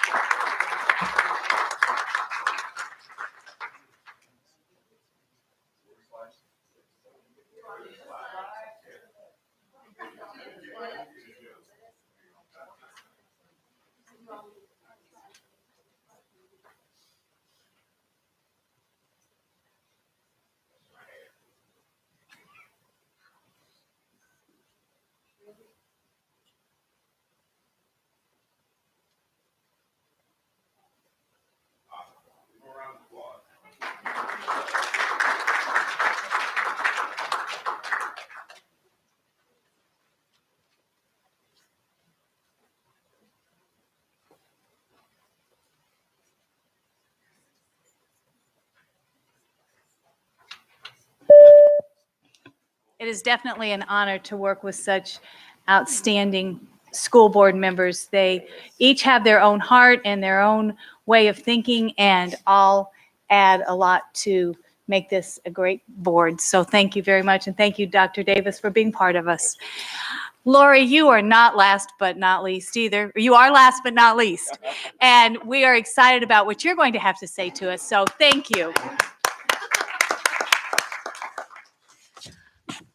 It is definitely an honor to work with such outstanding school board members. They each have their own heart and their own way of thinking, and all add a lot to make this a great board. So thank you very much, and thank you, Dr. Davis, for being part of us. Lori, you are not last but not least either. You are last but not least. And we are excited about what you're going to have to say to us. So thank you.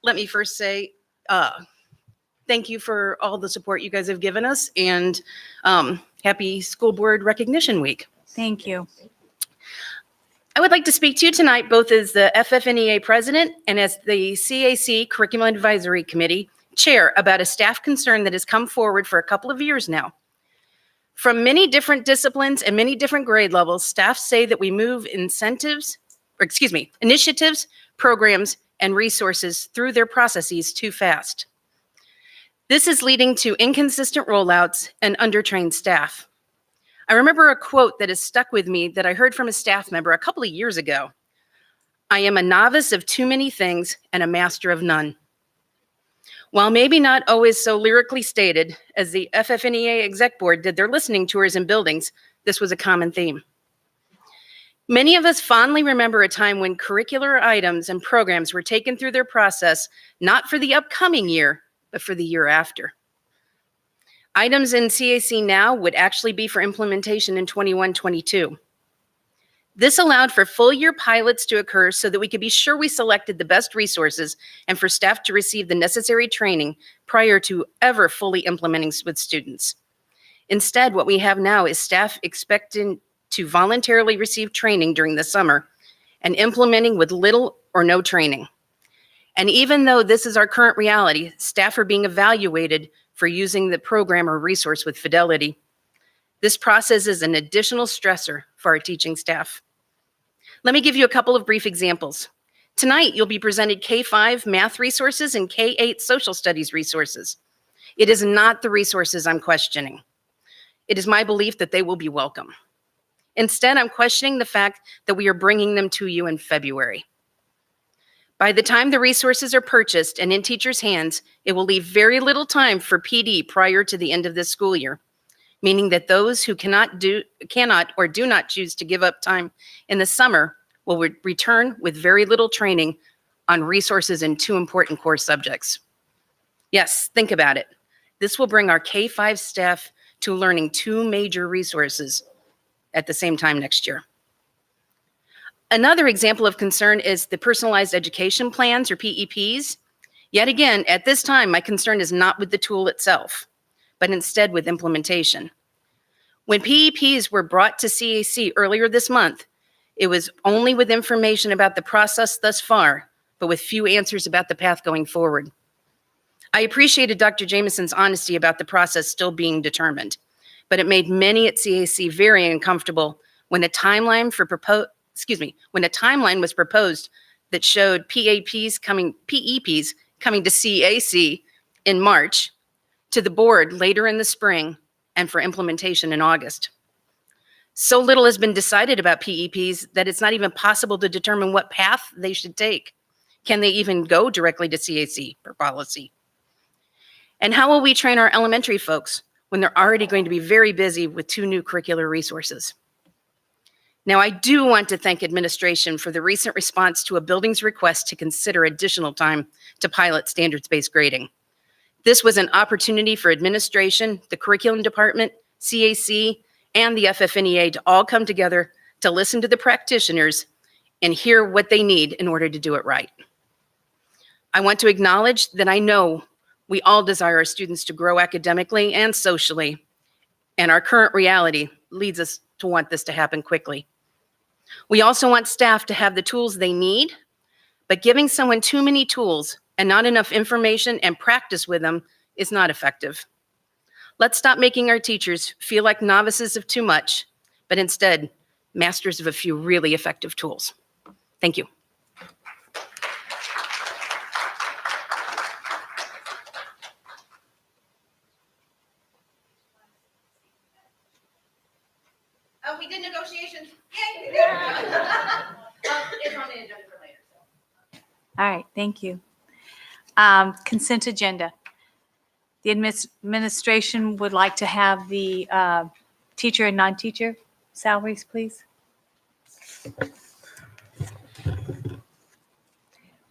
Let me first say thank you for all the support you guys have given us, and happy School Board Recognition Week. Thank you. I would like to speak to you tonight both as the FFNEA President and as the CAC Curriculum Advisory Committee Chair about a staff concern that has come forward for a couple of years now. From many different disciplines and many different grade levels, staff say that we move initiatives, programs, and resources through their processes too fast. This is leading to inconsistent rollouts and undertrained staff. I remember a quote that has stuck with me that I heard from a staff member a couple of years ago. "I am a novice of too many things and a master of none." While maybe not always so lyrically stated, as the FFNEA Exec Board did their listening tours in buildings, this was a common theme. Many of us fondly remember a time when curricular items and programs were taken through their process, not for the upcoming year, but for the year after. Items in CAC now would actually be for implementation in 21-22. This allowed for full year pilots to occur so that we could be sure we selected the best resources and for staff to receive the necessary training prior to ever fully implementing with students. Instead, what we have now is staff expecting to voluntarily receive training during the summer and implementing with little or no training. And even though this is our current reality, staff are being evaluated for using the program or resource with fidelity. This process is an additional stressor for our teaching staff. Let me give you a couple of brief examples. Tonight, you'll be presented K-5 math resources and K-8 social studies resources. It is not the resources I'm questioning. It is my belief that they will be welcome. Instead, I'm questioning the fact that we are bringing them to you in February. By the time the resources are purchased and in teachers' hands, it will leave very little time for PD prior to the end of this school year, meaning that those who cannot or do not choose to give up time in the summer will return with very little training on resources in two important core subjects. Yes, think about it. This will bring our K-5 staff to learning two major resources at the same time next year. Another example of concern is the personalized education plans, or PEPs. Yet again, at this time, my concern is not with the tool itself, but instead with implementation. When PEPs were brought to CAC earlier this month, it was only with information about the process thus far, but with few answers about the path going forward. I appreciated Dr. Jameson's honesty about the process still being determined, but it made many at CAC very uncomfortable when a timeline was proposed that showed PEPs coming to CAC in March, to the board later in the spring, and for implementation in August. So little has been decided about PEPs that it's not even possible to determine what path they should take. Can they even go directly to CAC for policy? And how will we train our elementary folks when they're already going to be very busy with two new curricular resources? Now, I do want to thank administration for the recent response to a building's request to consider additional time to pilot standards-based grading. This was an opportunity for administration, the curriculum department, CAC, and the FFNEA to all come together to listen to the practitioners and hear what they need in order to do it right. I want to acknowledge that I know we all desire our students to grow academically and socially, and our current reality leads us to want this to happen quickly. We also want staff to have the tools they need, but giving someone too many tools and not enough information and practice with them is not effective. Let's stop making our teachers feel like novices of too much, but instead masters of a few really effective tools. Thank you. We did negotiations. Yay! It's on the agenda for later. All right, thank you. Consent agenda. The administration would like to have the teacher and non-teacher salaries, please.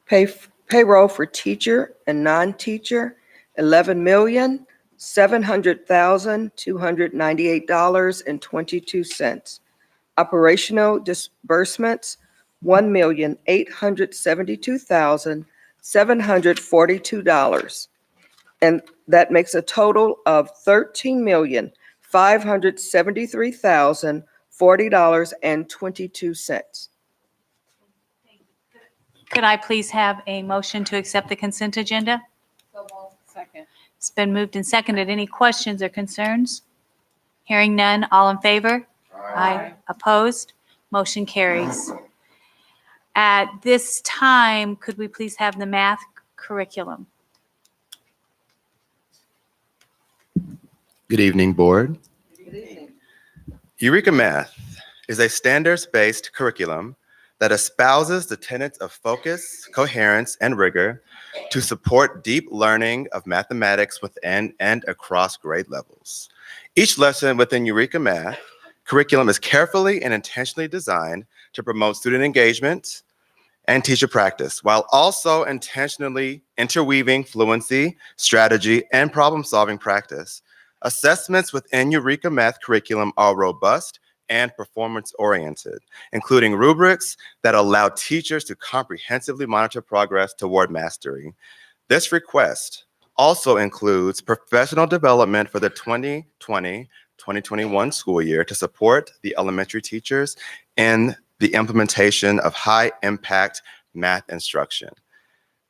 Payroll for teacher and non-teacher, $11,700,298.22. Operational disbursements, $1,872,742. And that makes a total of $13,573,040.22. Could I please have a motion to accept the consent agenda? Second. It's been moved and seconded. Any questions or concerns? Hearing none, all in favor? Aye. Opposed? Motion carries. At this time, could we please have the math curriculum? Good evening, Board. Eureka Math is a standards-based curriculum that espouses the tenets of focus, coherence, and rigor to support deep learning of mathematics within and across grade levels. Each lesson within Eureka Math curriculum is carefully and intentionally designed to promote student engagement and teacher practice, while also intentionally interweaving fluency, strategy, and problem-solving practice. Assessments within Eureka Math curriculum are robust and performance-oriented, including rubrics that allow teachers to comprehensively monitor progress toward mastery. This request also includes professional development for the 2020-2021 school year to support the elementary teachers in the implementation of high-impact math instruction.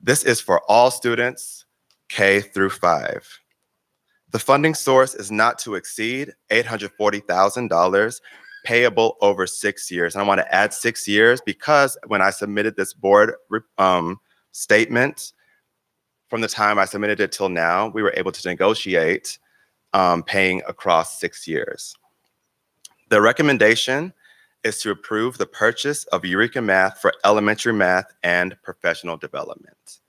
This is for all students, K through 5. The funding source is not to exceed $840,000 payable over 6 years. And I want to add 6 years because when I submitted this board statement, from the time I submitted it till now, we were able to negotiate paying across 6 years. The recommendation is to approve the purchase of Eureka Math for elementary math and professional development.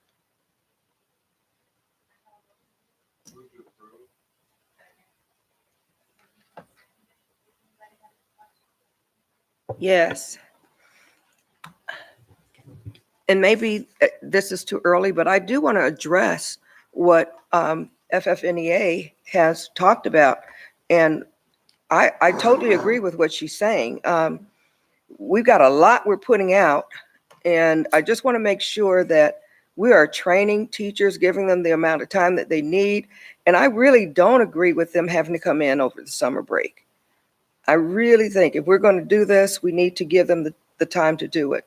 Yes. And maybe this is too early, but I do want to address what FFNEA has talked about. And I totally agree with what she's saying. We've got a lot we're putting out, and I just want to make sure that we are training teachers, giving them the amount of time that they need. And I really don't agree with them having to come in over the summer break. I really think if we're going to do this, we need to give them the time to do it.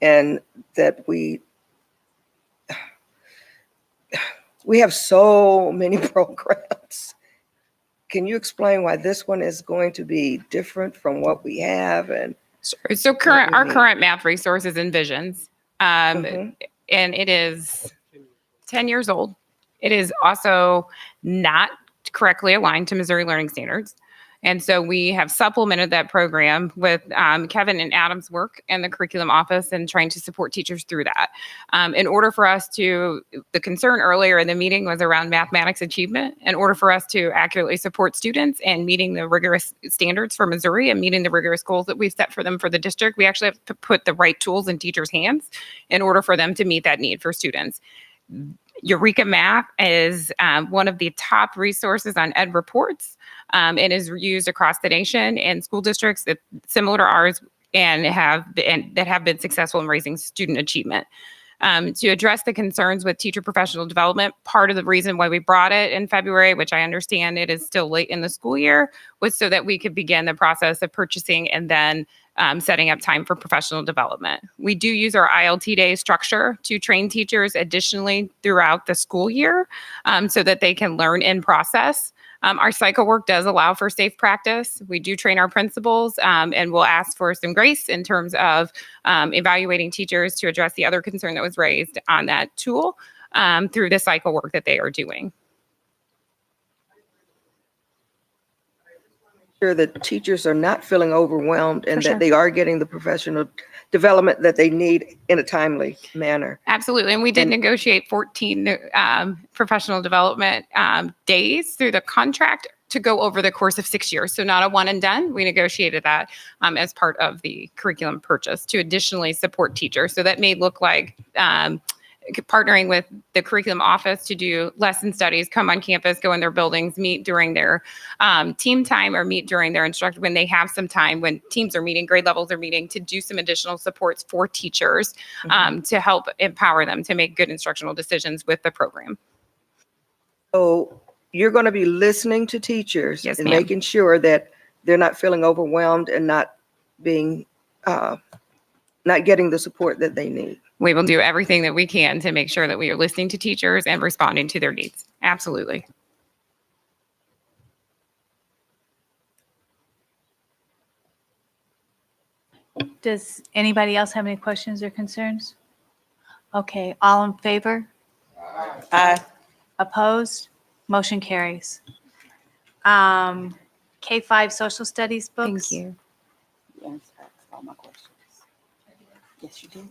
And that we have so many programs. Can you explain why this one is going to be different from what we have? And so our current math resource is Envisions, and it is 10 years old. It is also not correctly aligned to Missouri Learning Standards. And so we have supplemented that program with Kevin and Adam's work in the curriculum office and trying to support teachers through that. In order for us to, the concern earlier in the meeting was around mathematics achievement. In order for us to accurately support students and meeting the rigorous standards for Missouri and meeting the rigorous goals that we've set for them for the district, we actually have to put the right tools in teachers' hands in order for them to meet that need for students. Eureka Math is one of the top resources on Ed Reports. It is used across the nation in school districts that similar to ours and that have been successful in raising student achievement. To address the concerns with teacher professional development, part of the reason why we brought it in February, which I understand it is still late in the school year, was so that we could begin the process of purchasing and then setting up time for professional development. We do use our ILT day structure to train teachers additionally throughout the school year so that they can learn in process. Our cycle work does allow for safe practice. We do train our principals and we'll ask for some grace in terms of evaluating teachers to address the other concern that was raised on that tool through the cycle work that they are doing. sure that teachers are not feeling overwhelmed and For sure. that they are getting the professional development that they need in a timely manner. Absolutely. And we did negotiate 14 professional development days through the contract to go over the course of 6 years. So not a one and done. We negotiated that as part of the curriculum purchase to additionally support teachers. So that may look like partnering with the curriculum office to do lesson studies, come on campus, go in their buildings, meet during their team time or meet during their instruction when they have some time, when teams are meeting, grade levels are meeting, to do some additional supports for teachers to help empower them to make good instructional decisions with the program. So you're going to be listening to teachers Yes, and ma'am. making sure that they're not feeling overwhelmed and not being, not getting the support that they need. We will do everything that we can to make sure that we are listening to teachers and responding to their needs. Absolutely. Does anybody else have any questions or concerns? Okay, all in favor? Aye. Opposed? Motion carries. K-5 social studies books? Thank you. You answered all my questions. Yes, you did.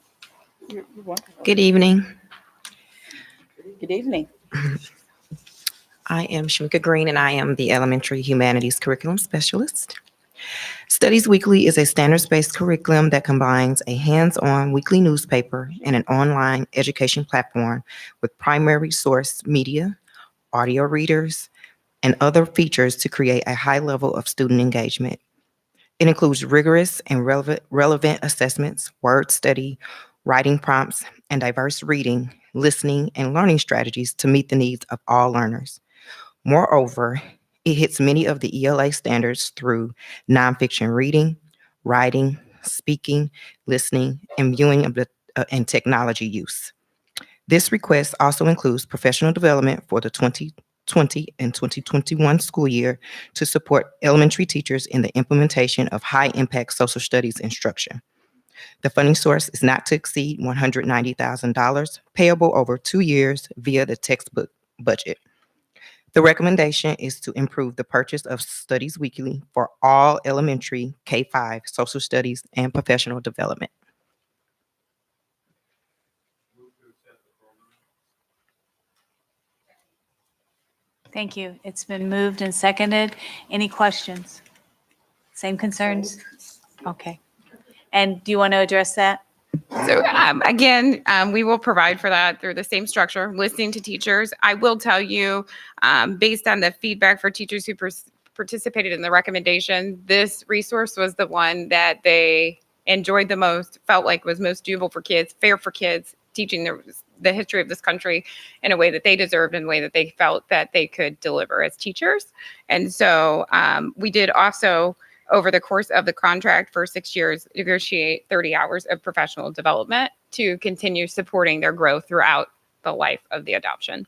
You're welcome. Good evening. Good evening. I am Shamika Green, and I am the Elementary Humanities Curriculum Specialist. Studies Weekly is a standards-based curriculum that combines a hands-on weekly newspaper and an online education platform with primary source media, audio readers, and other features to create a high level of student engagement. It includes rigorous and relevant assessments, word study, writing prompts, and diverse reading, listening, and learning strategies to meet the needs of all learners. Moreover, it hits many of the ELA standards through nonfiction reading, writing, speaking, listening, and viewing of and technology use. This request also includes professional development for the 2020 and 2021 school year to support elementary teachers in the implementation of high-impact social studies instruction. The funding source is not to exceed $190,000, payable over 2 years via the textbook budget. The recommendation is to improve the purchase of Studies Weekly for all elementary K-5 social studies and professional development. Thank you. It's been moved and seconded. Any questions? Same concerns? Okay. And do you want to address that? So again, we will provide for that through the same structure, listening to teachers. I will tell you, based on the feedback for teachers who participated in the recommendation, this resource was the one that they enjoyed the most, felt like was most doable for kids, fair for kids, teaching the history of this country in a way that they deserved, in a way that they felt that they could deliver as teachers. And so we did also, over the course of the contract for 6 years, negotiate 30 hours of professional development to continue supporting their growth throughout the life of the adoption.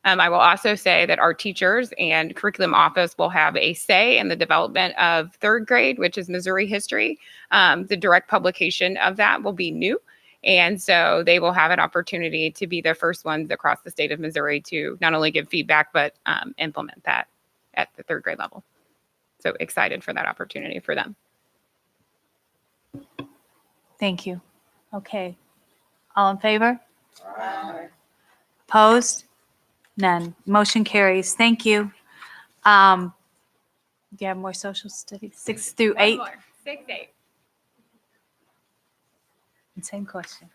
I will also say that our teachers and curriculum office will have a say in the development of third grade, which is Missouri history. The direct publication of that will be new. And so they will have an opportunity to be the first ones across the state of Missouri to not only give feedback, but implement that at the third grade level. So excited for that opportunity for them. Thank you. Okay. All in favor? Opposed? None. Motion carries. Thank you. Do you have more social studies? 6 through 8? 6, 8. Same question.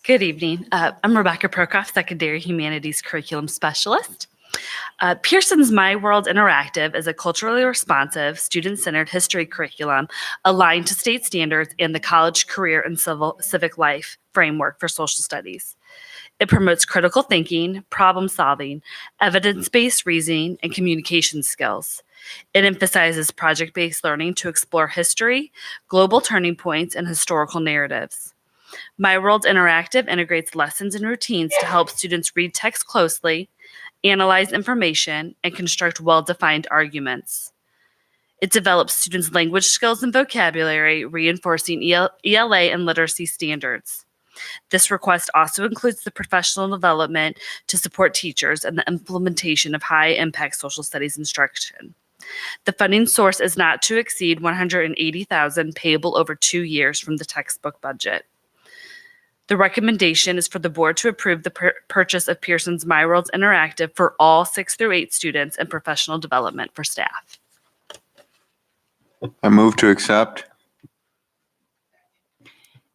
Good evening. I'm Rebecca Prokoff, Secondary Humanities Curriculum Specialist. Pearson's My World Interactive is a culturally responsive, student-centered history curriculum aligned to state standards and the college, career, and civic life framework for social studies. It promotes critical thinking, problem-solving, evidence-based reasoning, and communication skills. It emphasizes project-based learning to explore history, global turning points, and historical narratives. My World Interactive integrates lessons and routines to help students read text closely, analyze information, and construct well-defined arguments. It develops students' language skills and vocabulary, reinforcing ELA and literacy standards. This request also includes the professional development to support teachers and the implementation of high-impact social studies instruction. The funding source is not to exceed $180,000 payable over 2 years from the textbook budget. The recommendation is for the board to approve the purchase of Pearson's My Worlds Interactive for all 6 through 8 students and professional development for staff. I move to accept.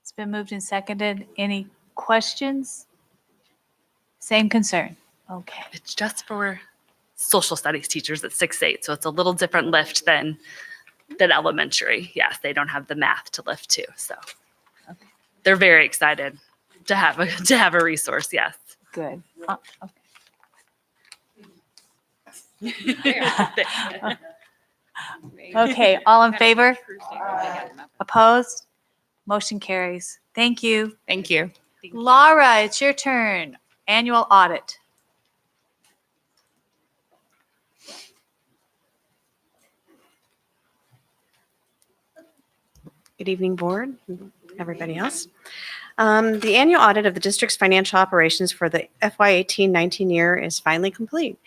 It's been moved and seconded. Any questions? Same concern. Okay. It's just for social studies teachers at 6-8, so it's a little different lift than elementary. Yes, they don't have the math to lift too, so they're very excited to have a resource. Yes. Good. Okay, all in favor? Opposed? Motion carries. Thank you. Thank you. Laura, it's your turn. Annual audit. Good evening, board, and everybody else. The annual audit of the district's financial operations for the FY 18-19 year is finally complete.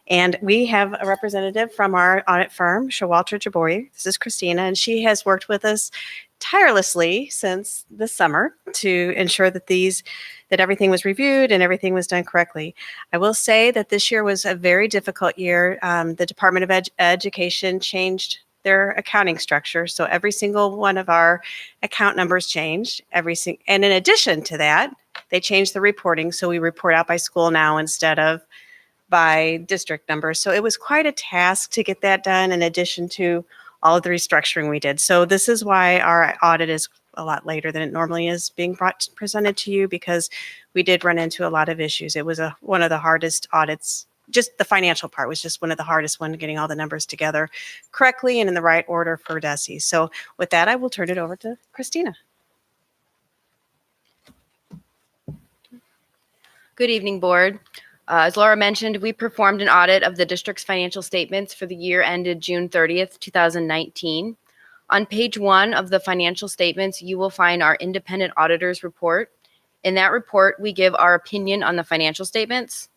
And we have a representative from our audit firm, Showalter Jaboy. This is Christina, and she has worked with us tirelessly since the summer to ensure that everything was reviewed and everything was done correctly. I will say that this year was a very difficult year. The Department of Education changed their accounting structure. So every single one of our account numbers changed. And in addition to that, they changed the reporting. So we report out by school now instead of by district numbers. So it was quite a task to get that done in addition to all of the restructuring we did. So this is why our audit is a lot later than it normally is being presented to you, because we did run into a lot of issues. It was one of the hardest audits. Just the financial part was just one of the hardest ones, getting all the numbers together correctly and in the right order for DESE. So with that, I will turn it over to Christina. Good evening, board. As Laura mentioned, we performed an audit of the district's financial statements for the year ended June 30th, 2019. On page 1 of the financial statements, you will find our independent auditor's report. In that report, we give our opinion on the financial statements.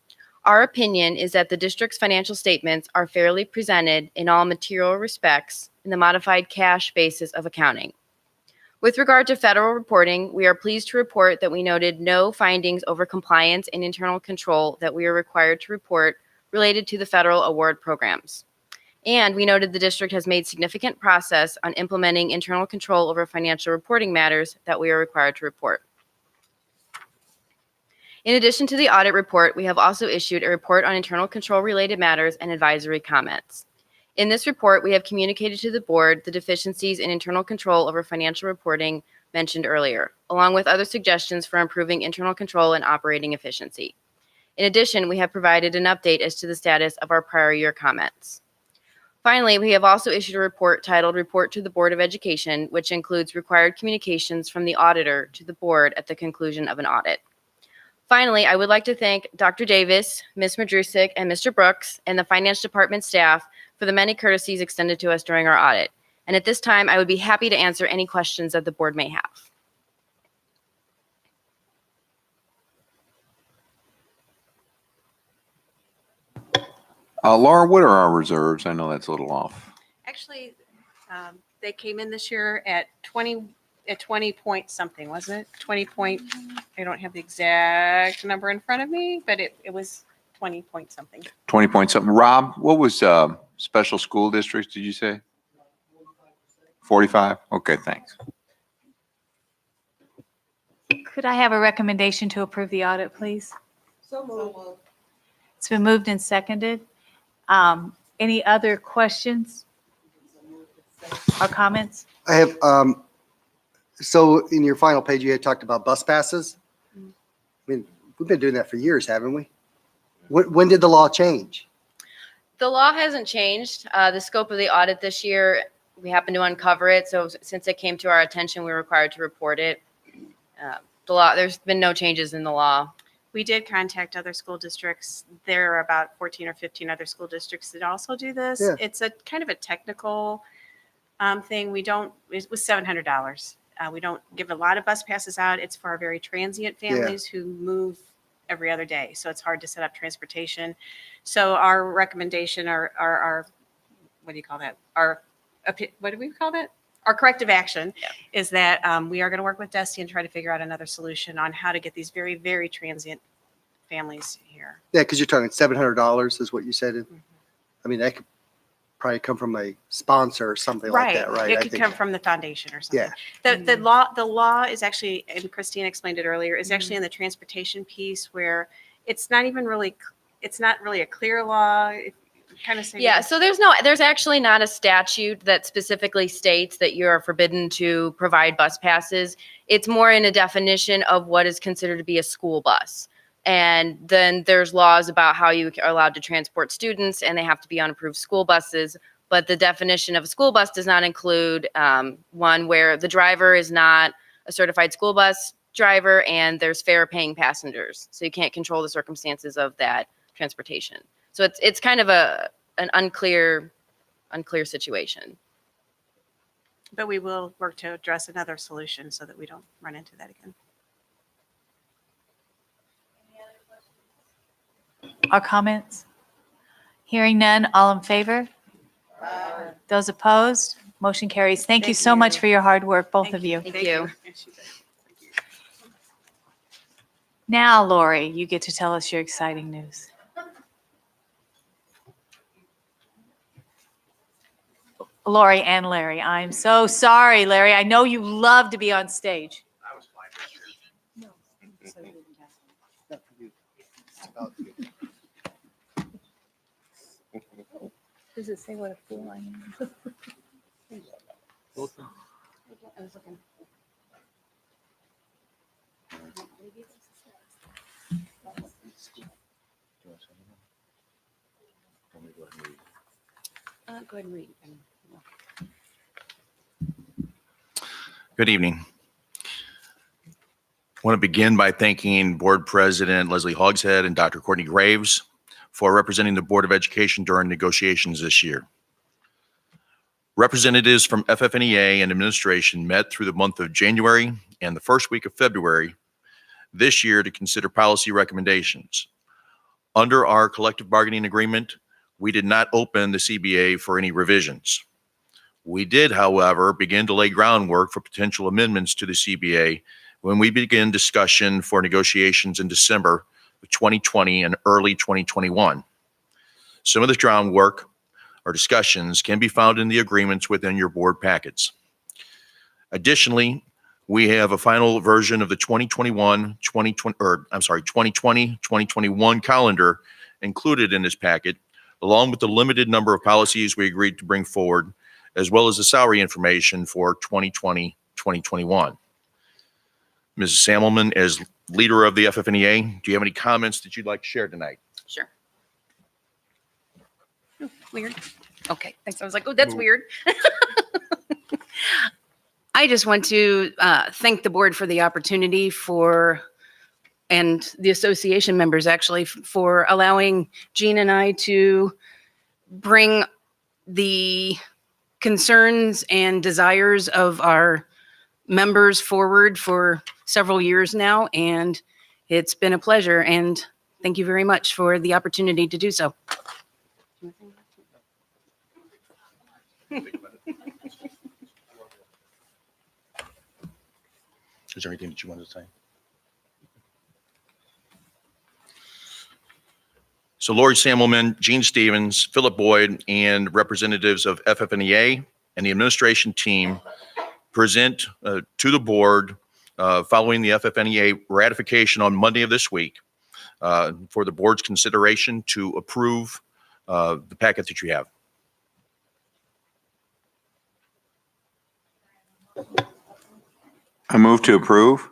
Our opinion is that the district's financial statements are fairly presented in all material respects in the modified cash basis of accounting. With regard to federal reporting, we are pleased to report that we noted no findings over compliance and internal control that we are required to report related to the federal award programs. And we noted the district has made significant progress on implementing internal control over financial reporting matters that we are required to report. In addition to the audit report, we have also issued a report on internal control related matters and advisory comments. In this report, we have communicated to the board the deficiencies in internal control over financial reporting mentioned earlier, along with other suggestions for improving internal control and operating efficiency. In addition, we have provided an update as to the status of our prior year comments. Finally, we have also issued a report titled Report to the Board of Education, which includes required communications from the auditor to the board at the conclusion of an audit. Finally, I would like to thank Dr. Davis, Ms. Madrusick, and Mr. Brooks, and the Finance Department staff for the many courtesies extended to us during our audit. And at this time, I would be happy to answer any questions that the board may have. Laura, what are our reserves? I know that's a little off. Actually, they came in this year at 20 point something, wasn't it? 20 point, I don't have the exact number in front of me, but it was 20 point something. 20 point something. Rob, what was special school districts, did you say? 45? Okay, thanks. Could I have a recommendation to approve the audit, please? So moved. It's been moved and seconded. Any other questions or comments? I have, so in your final page, you had talked about bus passes. I mean, we've been doing that for years, haven't we? When did the law change? The law hasn't changed. The scope of the audit this year, we happened to uncover it. So since it came to our attention, we were required to report it. The law, there's been no changes in the law. We did contact other school districts. There are about 14 or 15 other school districts that also do this. Yeah. It's a kind of a technical thing. It was $700. We don't give a lot of bus passes out. It's for our very transient families who move every other day. So it's hard to set up transportation. So our recommendation, our what do you call that? What do we call that? Our corrective action is that we are going to work with Desi and try to figure out another solution on how to get these very, very transient families here. Yeah, because you're talking $700 is what you said. I mean, that could probably come from a sponsor or something like that, right? It I could think- come from the foundation or something. Yeah. The law is actually, and Christine explained it earlier, is actually in the transportation piece where it's not really a clear law. Kind of say. Yeah, so there's actually not a statute that specifically states that you're forbidden to provide bus passes. It's more in a definition of what is considered to be a school bus. And then there's laws about how you are allowed to transport students, and they have to be on approved school buses. But the definition of a school bus does not include one where the driver is not a certified school bus driver and there's fare paying passengers. So you can't control the circumstances of that transportation. So it's kind of an unclear situation. But we will work to address another solution so that we don't run into that again. Or comments? Hearing none, all in favor? Those opposed? Motion carries. Thank you so much for your hard work, both of you. Thank you. Now, Lori, you get to tell us your exciting news. Lori and Larry, I'm so sorry, Larry. I know you love to be on stage. Does it say what a fool I am? Go ahead and read. Good evening. I want to begin by thanking Board President Leslie Hogshead and Dr. Courtney Graves for representing the Board of Education during negotiations this year. Representatives from FFNEA and administration met through the month of January and the first week of February this year to consider policy recommendations. Under our collective bargaining agreement, we did not open the CBA for any revisions. We did, however, begin to lay groundwork for potential amendments to the CBA when we began discussion for negotiations in December of 2020 and early 2021. Some of the groundwork or discussions can be found in the agreements within your board packets. Additionally, we have a final version of the 2020-2021 calendar included in this packet, along with the limited number of policies we agreed to bring forward, as well as the salary information for 2020-2021. Mrs. Samelman, as leader of the FFNEA, do you have any comments that you'd like to share tonight? Sure. Weird. Okay, thanks. I was like, oh, that's weird. I just want to thank the board for the opportunity and the association members actually for allowing Jean and I to bring the concerns and desires of our members forward for several years now. And it's been a pleasure. And thank you very much for the opportunity to do so. Is there anything that you wanted to say? So Lori Samelman, Gene Stevens, Philip Boyd, and representatives of FFNEA and the administration team present to the board following the FFNEA ratification on Monday of this week for the board's consideration to approve the packet that you have. I move to approve.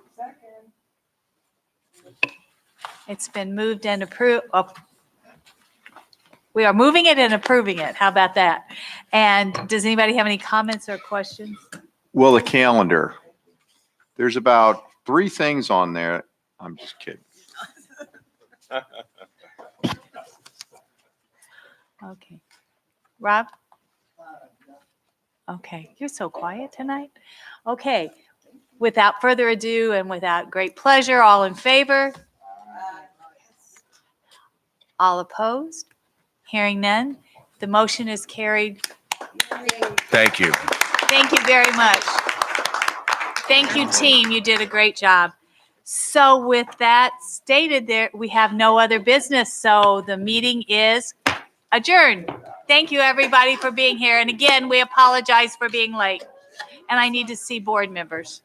It's been moved and approved. We are moving it and approving it. How about that? And does anybody have any comments or questions? Well, the calendar. There's about 3 things on there. I'm just kidding. Okay. Rob? Okay, you're so quiet tonight. Okay, without further ado and without great pleasure, all in favor? All opposed? Hearing none, the motion is carried Thank you. Thank you very much. Thank you, team. You did a great job. So with that stated, there, we have no other business, so the meeting is adjourned. Thank you, everybody, for being here. And again, we apologize for being late. And I need to see board members.